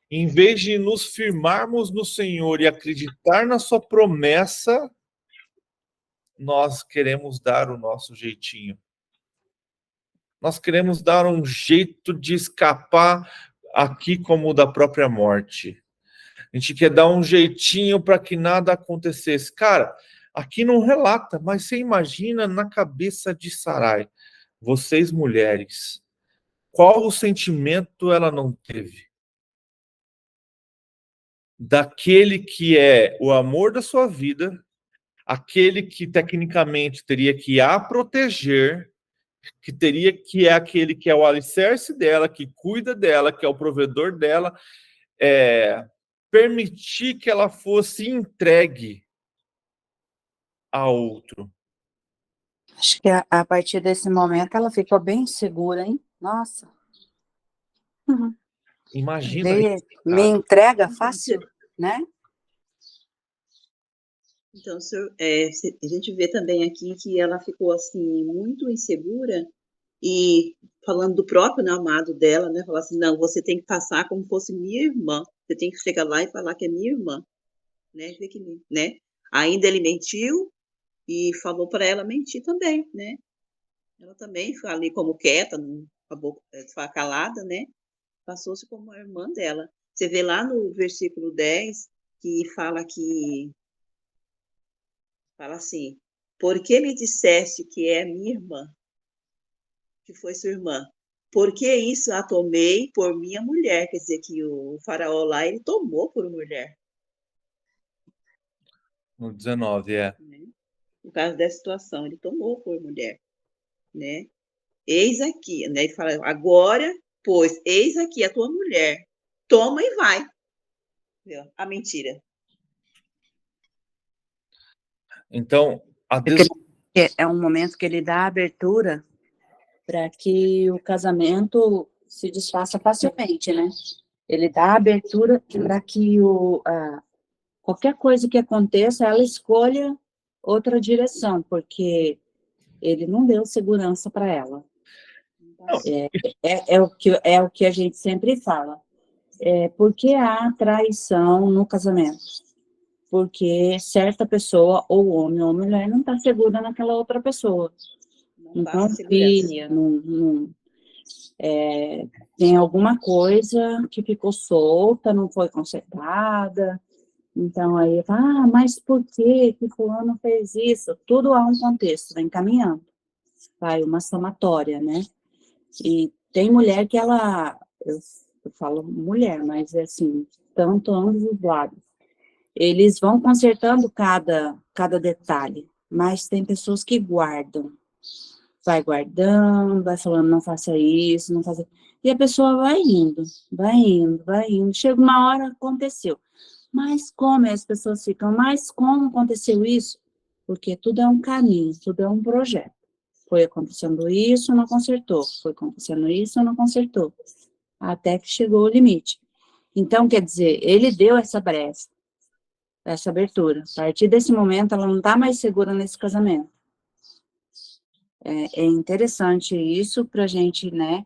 em vez de nos firmarmos no Senhor e acreditar na sua promessa, nós queremos dar o nosso jeitinho. Nós queremos dar um jeito de escapar aqui como da própria morte. A gente quer dar um jeitinho para que nada acontecesse. Cara, aqui não relata, mas você imagina na cabeça de Sarai, vocês mulheres, qual o sentimento ela não teve? Daquele que é o amor da sua vida, aquele que tecnicamente teria que a proteger, que é aquele que é o alicerce dela, que cuida dela, que é o provedor dela, permitir que ela fosse entregue a outro. Acho que a partir desse momento ela ficou bem segura, hein? Nossa. Uhum. Imagina Me isso, cara. entrega fácil, né? Então, a gente vê também aqui que ela ficou assim muito insegura e falando do próprio namorado dela, né? Falar assim, não, você tem que passar como fosse minha irmã. Você tem que chegar lá e falar que é minha irmã, né? Né? Ainda ele mentiu e falou para ela mentir também, né? Ela também foi ali como quieta, não acabou calada, né? Passou-se como a irmã dela. Você vê lá no versículo 10 que fala assim, por que me disseste que é minha irmã, que foi sua irmã? Por que isso a tomei por minha mulher? Quer dizer que o faraó lá, ele tomou por mulher. No 19, é. Né? No caso dessa situação, ele tomou por mulher, né? Eis aqui, né? Ele fala, agora, pois, eis aqui a tua mulher. Toma e vai. Viu? A mentira. Então, a É um momento que ele dá abertura para que o casamento se desfaça facilmente, né? Ele dá abertura para que qualquer coisa que aconteça, ela escolha outra direção, porque ele não deu segurança para ela. Não. É o que a gente sempre fala. Por que há traição no casamento? Porque certa pessoa, ou homem ou mulher, não está segura naquela outra pessoa. Não confia, tem alguma coisa que ficou solta, não foi consertada. Então, aí, mas por que fulano fez isso? Tudo há um contexto, vai encaminhando. Vai uma somatória, né? E tem mulher que eu falo mulher, mas é assim, tanto ambos os lados. Eles vão consertando cada detalhe, mas tem pessoas que guardam. Vai guardando, vai falando, não faça isso, não faça... E a pessoa vai indo, vai indo, vai indo. Chega uma hora, aconteceu. Mas como as pessoas ficam, mas como aconteceu isso? Porque tudo é um caminho, tudo é um projeto. Foi acontecendo isso, não consertou. Foi acontecendo isso, não consertou. Até que chegou o limite. Então, quer dizer, ele deu essa brecha, essa abertura. A partir desse momento, ela não está mais segura nesse casamento. É interessante isso para a gente, né?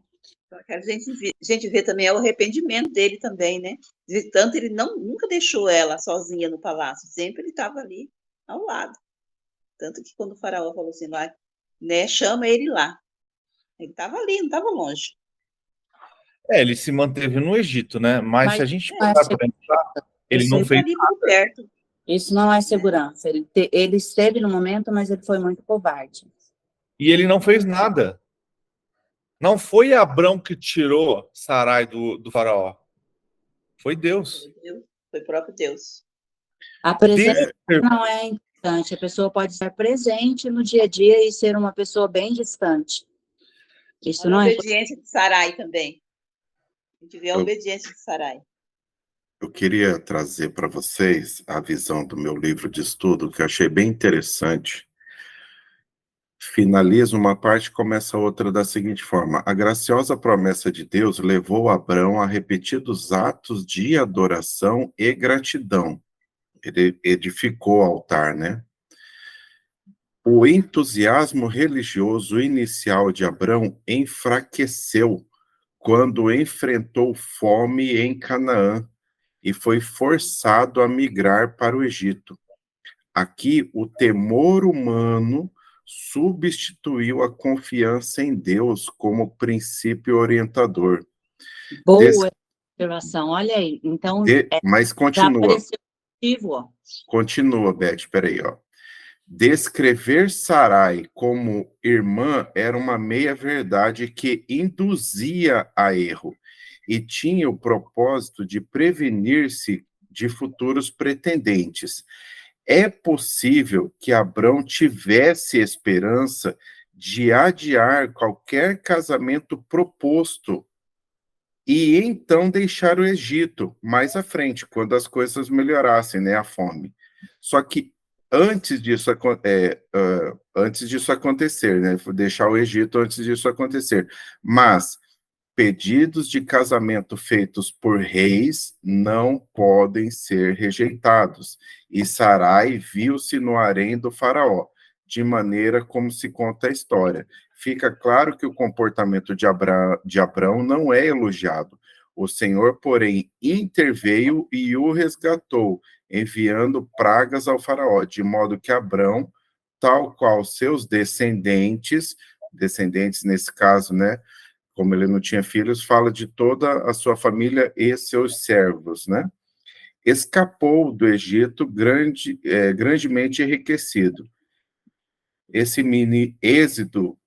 A gente vê também o arrependimento dele também, né? De tanto ele nunca deixou ela sozinha no palácio, sempre ele estava ali ao lado. Tanto que quando o faraó falou assim, lá, né, chama ele lá. Ele estava ali, não estava longe. Ele se manteve no Egito, né? Mas se a gente parar para pensar, ele não fez ali por perto. Isso não é segurança. Ele esteve no momento, mas ele foi muito covarde. E ele não fez nada. Não foi Abrão que tirou Sarai do faraó. Foi Deus. Foi o próprio Deus. A presença não é importante. A pessoa pode estar presente no dia a dia e ser uma pessoa bem distante. Isso não é. A obediência de Sarai também. A gente vê a obediência de Sarai. Eu queria trazer para vocês a visão do meu livro de estudo, que eu achei bem interessante. Finaliza uma parte e começa outra da seguinte forma. A graciosa promessa de Deus levou Abrão a repetidos atos de adoração e gratidão. Ele edificou o altar, né? O entusiasmo religioso inicial de Abrão enfraqueceu quando enfrentou fome em Canaã e foi forçado a migrar para o Egito. Aqui, o temor humano substituiu a confiança em Deus como princípio orientador. Boa observação, olha aí. Então, mas continua. Ó. Continua, Beth, espera aí, ó. Descrever Sarai como irmã era uma meia-verdade que induzia a erro e tinha o propósito de prevenir-se de futuros pretendentes. É possível que Abrão tivesse esperança de adiar qualquer casamento proposto e então deixar o Egito mais à frente, quando as coisas melhorassem, né, a fome. Só que antes disso acontecer, né, deixar o Egito antes disso acontecer. Mas pedidos de casamento feitos por reis não podem ser rejeitados. E Sarai viu-se no harém do faraó, de maneira como se conta a história. Fica claro que o comportamento de Abrão não é elogiado. O Senhor, porém, interveio e o resgatou, enviando pragas ao faraó, de modo que Abrão, tal qual seus descendentes nesse caso, né, como ele não tinha filhos, fala de toda a sua família e seus servos, né? Escapou do Egito grandemente enriquecido. Esse mini êxodo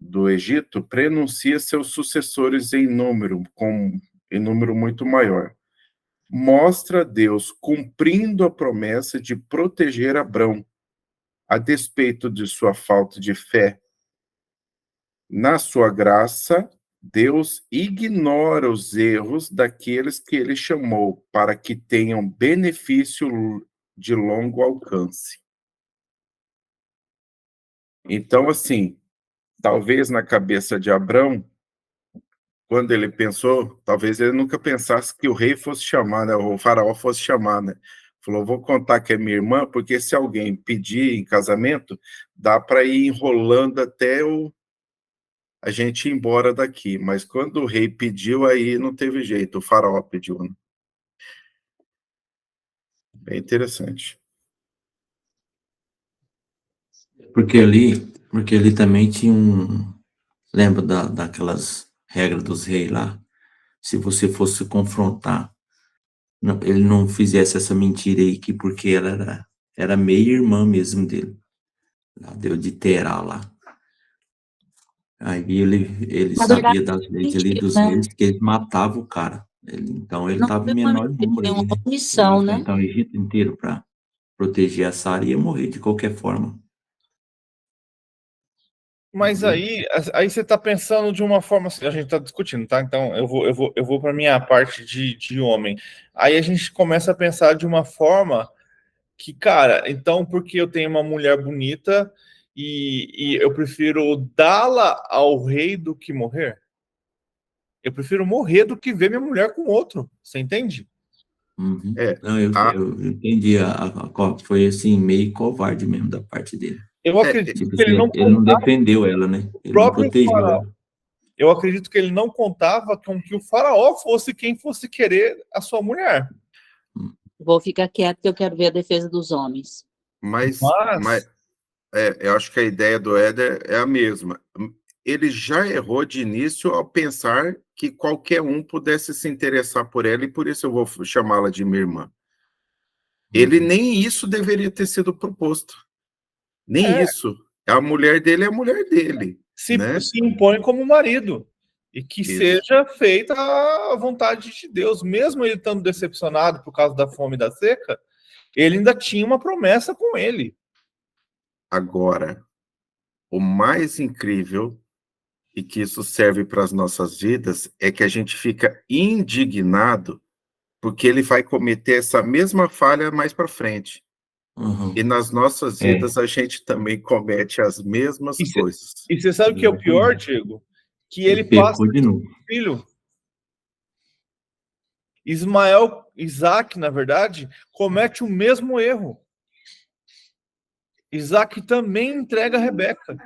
do Egito prenuncia seus sucessores em número muito maior. Mostra Deus cumprindo a promessa de proteger Abrão, a despeito de sua falta de fé. Na sua graça, Deus ignora os erros daqueles que ele chamou para que tenham benefício de longo alcance. Então, assim, talvez na cabeça de Abrão, quando ele pensou, talvez ele nunca pensasse que o rei fosse chamar, né, o faraó fosse chamar, né? Falou, vou contar que é minha irmã, porque se alguém pedir em casamento, dá para ir enrolando até a gente ir embora daqui. Mas quando o rei pediu, aí não teve jeito, o faraó pediu, né? Bem interessante. Porque ali também tinha lembra daquelas regras dos reis lá? Se você fosse confrontar, ele não fizesse essa mentira aí, porque ela era meia-irmã mesmo dele. Lá deu de Terá lá. Aí ele Na sabia verdade, das leis ali mentira, dos né? reis, que eles matavam o cara. Então ele Não estava foi em uma menor mentira, número foi ali, uma né? Ele omissão, ia né? enfrentar o Egito inteiro para proteger a Sara e ia morrer de qualquer forma. Mas aí você está pensando de uma forma assim, a gente está discutindo, tá? Então eu vou para minha parte de homem. Aí a gente começa a pensar de uma forma que, cara, então porque eu tenho uma mulher bonita e eu prefiro dá-la ao rei do que morrer? Eu prefiro morrer do que ver minha mulher com outro. Você entende? Uhum. É, Não, eu entendi. Foi assim, meio covarde mesmo da parte dele. Eu acredito Tipo que ele não assim, ele não contava defendeu ela, né? o Ele não próprio protegeu faraó. ela. Eu acredito que ele não contava com que o faraó fosse quem fosse querer a sua mulher. Vou ficar quieto que eu quero ver a defesa dos homens. mas Mas eu acho que a ideia do Éder é a mesma. Ele já errou de início ao pensar que qualquer um pudesse se interessar por ela, e por isso eu vou chamá-la de minha irmã. Ele nem isso deveria ter sido proposto. Nem isso. A mulher dele é a mulher dele, né? se impõe como marido. E que Isso. seja feita a vontade de Deus. Mesmo ele estando decepcionado por causa da fome e da seca, ele ainda tinha uma promessa com ele. Agora, o mais incrível, e que isso serve para as nossas vidas, é que a gente fica indignado porque ele vai cometer essa mesma falha mais para frente. Uhum. E nas nossas É. vidas a gente também comete as mesmas coisas. E você sabe o que é o pior, Diego? Que ele pecou passa de novo. filho. Isaac, na verdade, comete o mesmo erro. Isaac também entrega a Rebeca.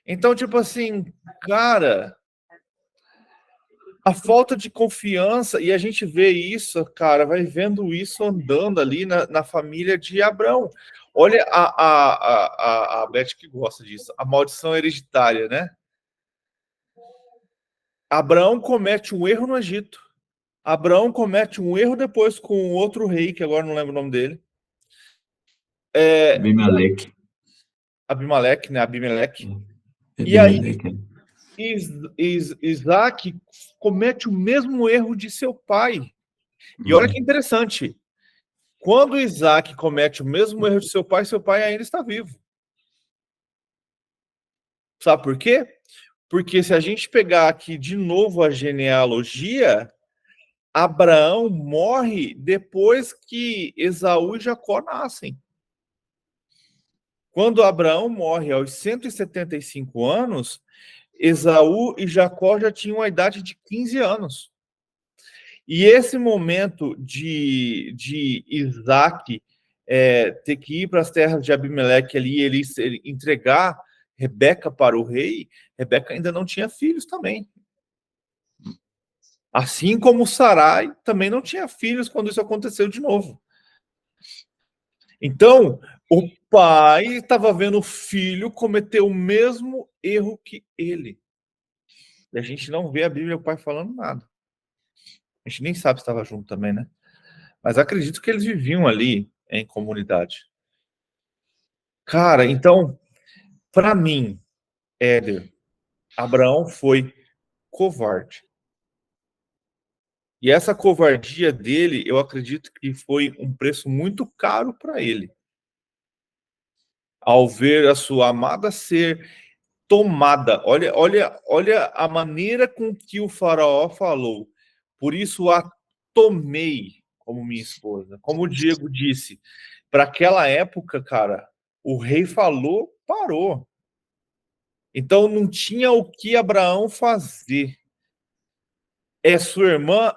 Então, tipo assim, cara, a falta de confiança, e a gente vê isso, cara, vai vendo isso andando ali na família de Abrão. Olha a Beth que gosta disso, a maldição hereditária, né? Abraão comete um erro no Egito. Abraão comete um erro depois com outro rei, que agora não lembro o nome dele. Abimeleque. Abimeleque, né? Abimeleque. E aí, Abimeleque. Isaac comete o mesmo erro de seu pai. E olha que interessante. Quando Isaac comete o mesmo erro de seu pai ainda está vivo. Sabe por quê? Porque se a gente pegar aqui de novo a genealogia, Abraão morre depois que Esaú e Jacó nascem. Quando Abraão morre aos 175 anos, Esaú e Jacó já tinham a idade de 15 anos. E esse momento de Isaac ter que ir para as terras de Abimeleque ali, ele entregar Rebeca para o rei, Rebeca ainda não tinha filhos também. Assim como Sarai também não tinha filhos quando isso aconteceu de novo. Então, o pai estava vendo o filho cometer o mesmo erro que ele. E a gente não vê a Bíblia o pai falando nada. A gente nem sabe se estava junto também, né? Mas acredito que eles viviam ali em comunidade. Cara, então, para mim, Éder, Abraão foi covarde. E essa covardia dele, eu acredito que foi um preço muito caro para ele. Ao ver a sua amada ser tomada. Olha a maneira com que o faraó falou. Por isso a tomei como minha esposa. Como o Diego disse, para aquela época, cara, o rei falou, parou. Então não tinha o que Abraão fazer. É sua irmã?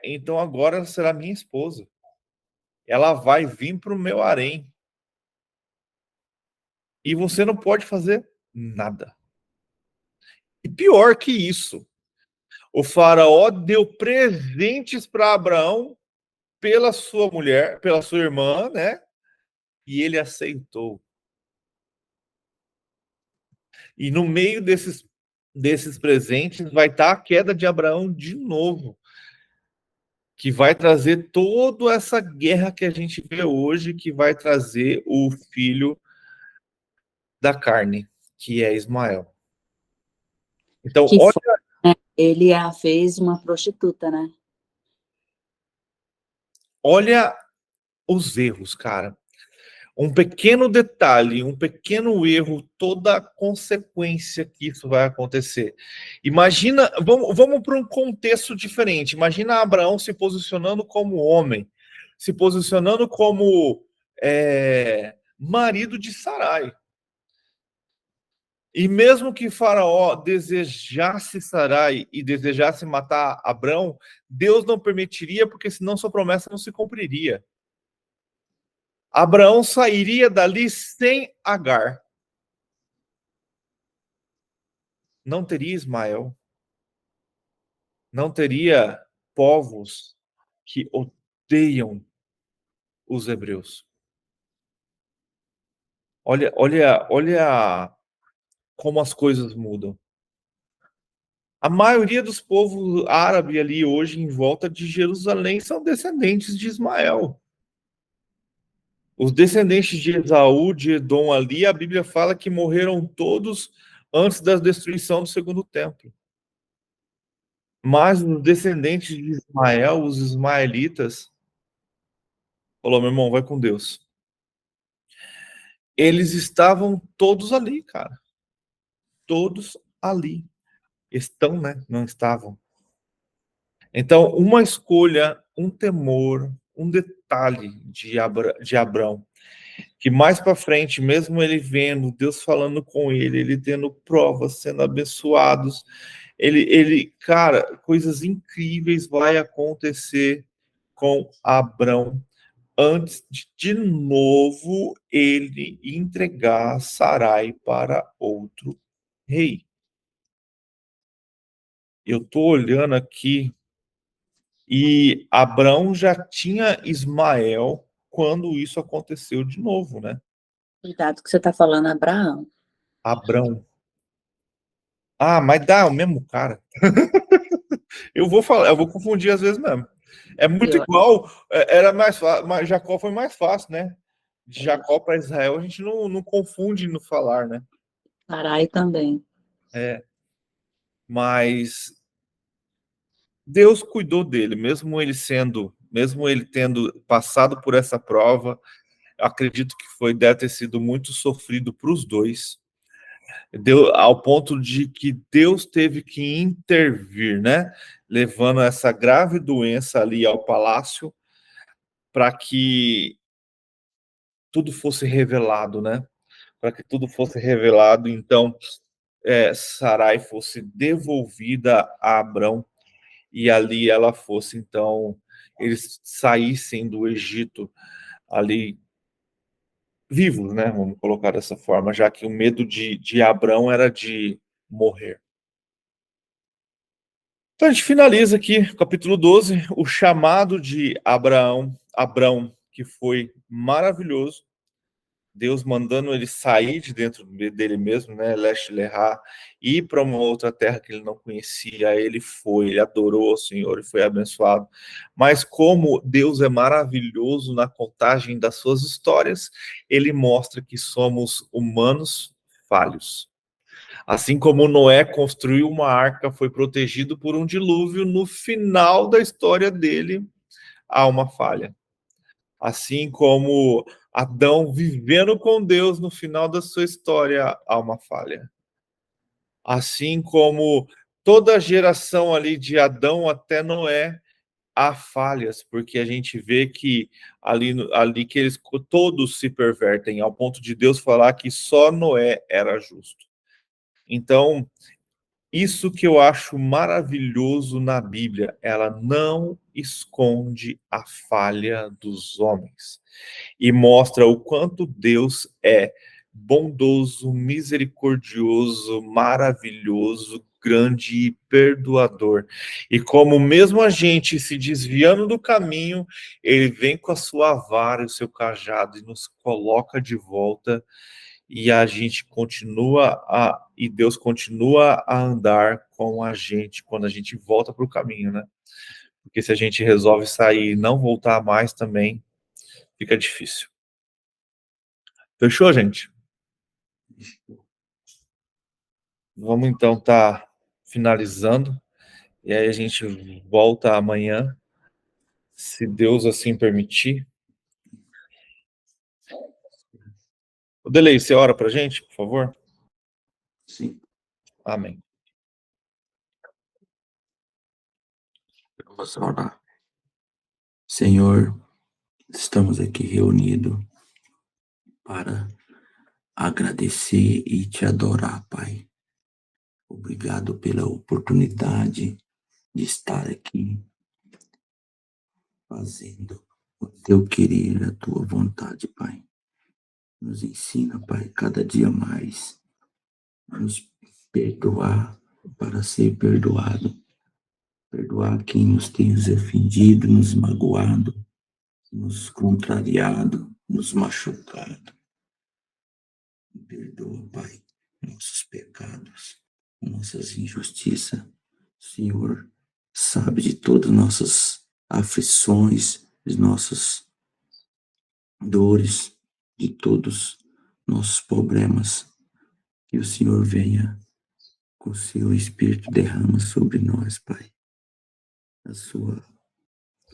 Então agora será minha esposa. Ela vai vir para o meu harém. E você não pode fazer nada. E pior que isso, o faraó deu presentes para Abraão pela sua mulher, pela sua irmã, né? E ele aceitou. E no meio desses presentes vai estar a queda de Abraão de novo, que vai trazer toda essa guerra que a gente vê hoje, que vai trazer o filho da carne, que é Ismael. Então, Que olha, foi, né? Ele a fez uma prostituta, né? olha os erros, cara. Um pequeno detalhe, um pequeno erro, toda a consequência que isso vai acontecer. Imagina, vamos para um contexto diferente. Imagina Abraão se posicionando como homem, se posicionando como marido de Sarai. E mesmo que Faraó desejasse Sarai e desejasse matar Abraão, Deus não permitiria, porque senão sua promessa não se cumpriria. Abraão sairia dali sem Agar. Não teria Ismael. Não teria povos que odeiam os hebreus. Olha como as coisas mudam. A maioria dos povos árabes ali hoje em volta de Jerusalém são descendentes de Ismael. Os descendentes de Esaú, de Edom ali, a Bíblia fala que morreram todos antes da destruição do segundo templo. Mas os descendentes de Ismael, os ismaelitas, falou, meu irmão, vai com Deus. Eles estavam todos ali, cara. Todos ali. Estão, né? Não estavam. Então, uma escolha, um temor, um detalhe de Abraão, que mais para frente, mesmo ele vendo Deus falando com ele tendo provas, sendo abençoados, cara, coisas incríveis vai acontecer com Abraão antes de novo ele entregar Sarai para outro rei. Eu estou olhando aqui e Abraão já tinha Ismael quando isso aconteceu de novo, né? Cuidado que você está falando Abraão. Abrão. Ah, mas dá o mesmo cara. Eu vou confundir às vezes mesmo. É muito igual, era mais fácil, mas Jacó foi mais fácil, né? De Jacó para Israel, a gente não confunde no falar, né? Sarai também. Mas Deus cuidou dele, mesmo ele tendo passado por essa prova, acredito que deve ter sido muito sofrido para os dois. ao ponto de que Deus teve que intervir, né? Levando essa grave doença ali ao palácio para que tudo fosse revelado, né? Para que tudo fosse revelado, então Sarai fosse devolvida a Abrão e ali ela fosse, então, eles saíssem do Egito ali vivos, né? Vamos colocar dessa forma, já que o medo de Abrão era de morrer. Então a gente finaliza aqui, capítulo 12, o chamado de Abrão, que foi maravilhoso, Deus mandando ele sair de dentro dele mesmo, né, Leste Lerá, ir para uma outra terra que ele não conhecia, ele adorou o Senhor e foi abençoado. Mas como Deus é maravilhoso na contagem das suas histórias, ele mostra que somos humanos falhos. Assim como Noé construiu uma arca, foi protegido por um dilúvio, no final da história dele há uma falha. Assim como Adão vivendo com Deus, no final da sua história há uma falha. Assim como toda a geração ali de Adão até Noé há falhas, porque a gente vê que ali que eles todos se pervertem, ao ponto de Deus falar que só Noé era justo. Então, isso que eu acho maravilhoso na Bíblia, ela não esconde a falha dos homens e mostra o quanto Deus é bondoso, misericordioso, maravilhoso, grande e perdoador. E como mesmo a gente se desviando do caminho, ele vem com a sua vara e o seu cajado e nos coloca de volta, e a gente e Deus continua a andar com a gente quando a gente volta para o caminho, né? Porque se a gente resolve sair e não voltar mais também, fica difícil. Fechou, gente? Vamos então estar finalizando, e aí a gente volta amanhã, se Deus assim permitir. O Delei, você ora para a gente, por favor? Sim. Amém. Vamos orar. Senhor, estamos aqui reunidos para agradecer e te adorar, Pai. Obrigado pela oportunidade de estar aqui fazendo o teu querer, a tua vontade, Pai. Nos ensina, Pai, cada dia mais a nos perdoar para ser perdoado. Perdoar quem nos tem nos ofendido, nos magoado, nos contrariado, nos machucado. Perdoa, Pai, nossos pecados, nossas injustiças. Senhor, sabe de todas nossas aflições, de nossas dores, de todos nossos problemas. Que o Senhor venha com o seu Espírito, derrama sobre nós, Pai, a sua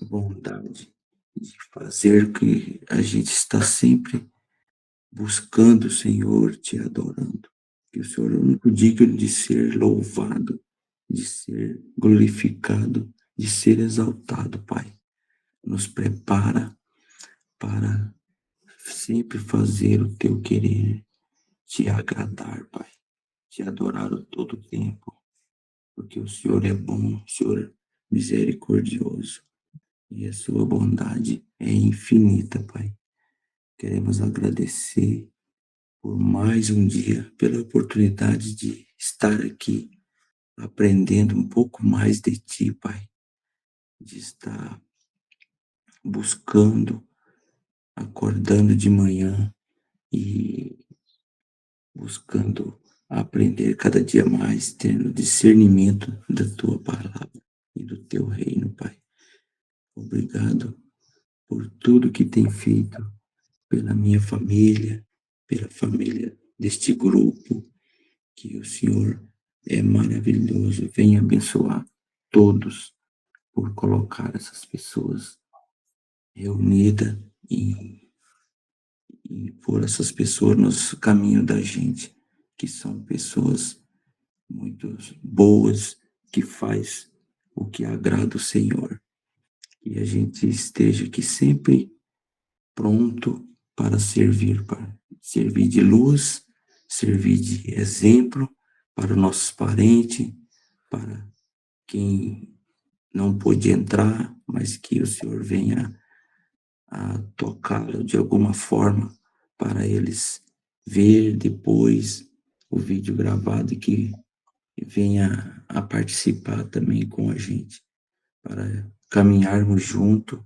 bondade de fazer que a gente está sempre buscando o Senhor, te adorando. Que o Senhor é o único digno de ser louvado, de ser glorificado, de ser exaltado, Pai. Nos prepara para sempre fazer o teu querer, te agradar, Pai, te adorar o todo tempo, porque o Senhor é bom, o Senhor é misericordioso e a sua bondade é infinita, Pai. Queremos agradecer por mais um dia, pela oportunidade de estar aqui aprendendo um pouco mais de Ti, Pai, de estar buscando, acordando de manhã e buscando aprender cada dia mais, tendo discernimento da Tua palavra e do Teu reino, Pai. Obrigado por tudo que tem feito pela minha família, pela família deste grupo, que o Senhor é maravilhoso. Venha abençoar todos por colocar essas pessoas reunidas e por essas pessoas no caminho da gente. que são pessoas muito boas, que faz o que agrada o Senhor. E a gente esteja aqui sempre pronto para servir de luz, servir de exemplo para os nossos parentes, para quem não pôde entrar, mas que o Senhor venha a tocá-lo de alguma forma para eles ver depois o vídeo gravado e que venha a participar também com a gente, para caminharmos junto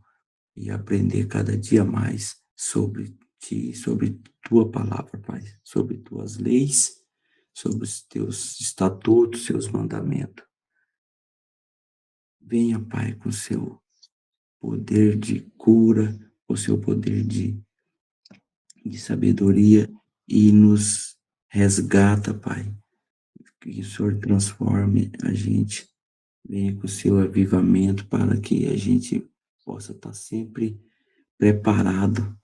e aprender cada dia mais sobre Ti, sobre Tua palavra, Pai, sobre Tuas leis, sobre os Teus estatutos, Seus mandamentos. Venha, Pai, com seu poder de cura, o seu poder de sabedoria e nos resgata, Pai. Que o Senhor transforme a gente, venha com o seu avivamento para que a gente possa estar sempre preparado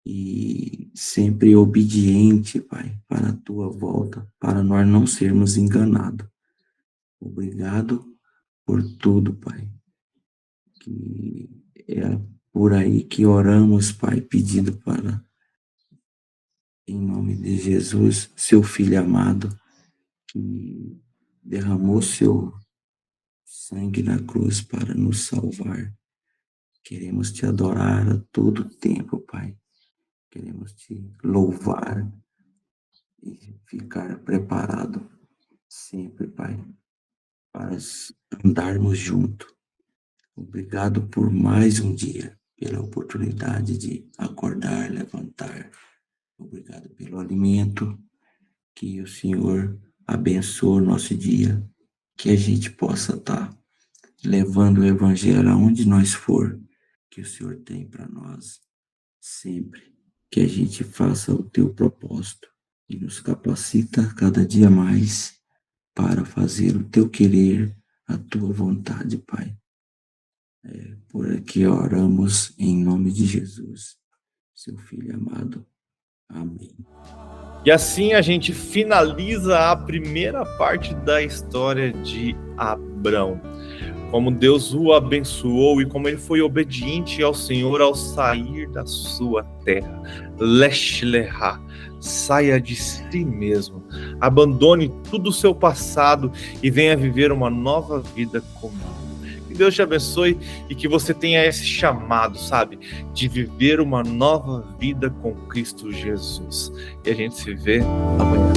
e sempre obediente, Pai, para a Tua volta, para nós não sermos enganados. Obrigado por tudo, Pai. Que é por aí que oramos, Pai, pedindo para, em nome de Jesus, seu Filho amado, que derramou seu sangue na cruz para nos salvar. Queremos Te adorar a todo tempo, Pai. Queremos Te louvar e ficar preparado sempre, Pai, para andarmos juntos. Obrigado por mais um dia, pela oportunidade de acordar, levantar. Obrigado pelo alimento, que o Senhor abençoe o nosso dia, que a gente possa estar levando o Evangelho aonde nós for, que o Senhor tem para nós sempre. Que a gente faça o Teu propósito e nos capacita cada dia mais para fazer o Teu querer, a Tua vontade, Pai. Por aqui oramos em nome de Jesus, seu Filho amado. Amém. E assim a gente finaliza a primeira parte da história de Abrão. Como Deus o abençoou e como ele foi obediente ao Senhor ao sair da sua terra. Lech Lecha, saia de si mesmo, abandone tudo o seu passado e venha viver uma nova vida comigo. Que Deus te abençoe e que você tenha esse chamado, sabe, de viver uma nova vida com Cristo Jesus. E a gente se vê amanhã.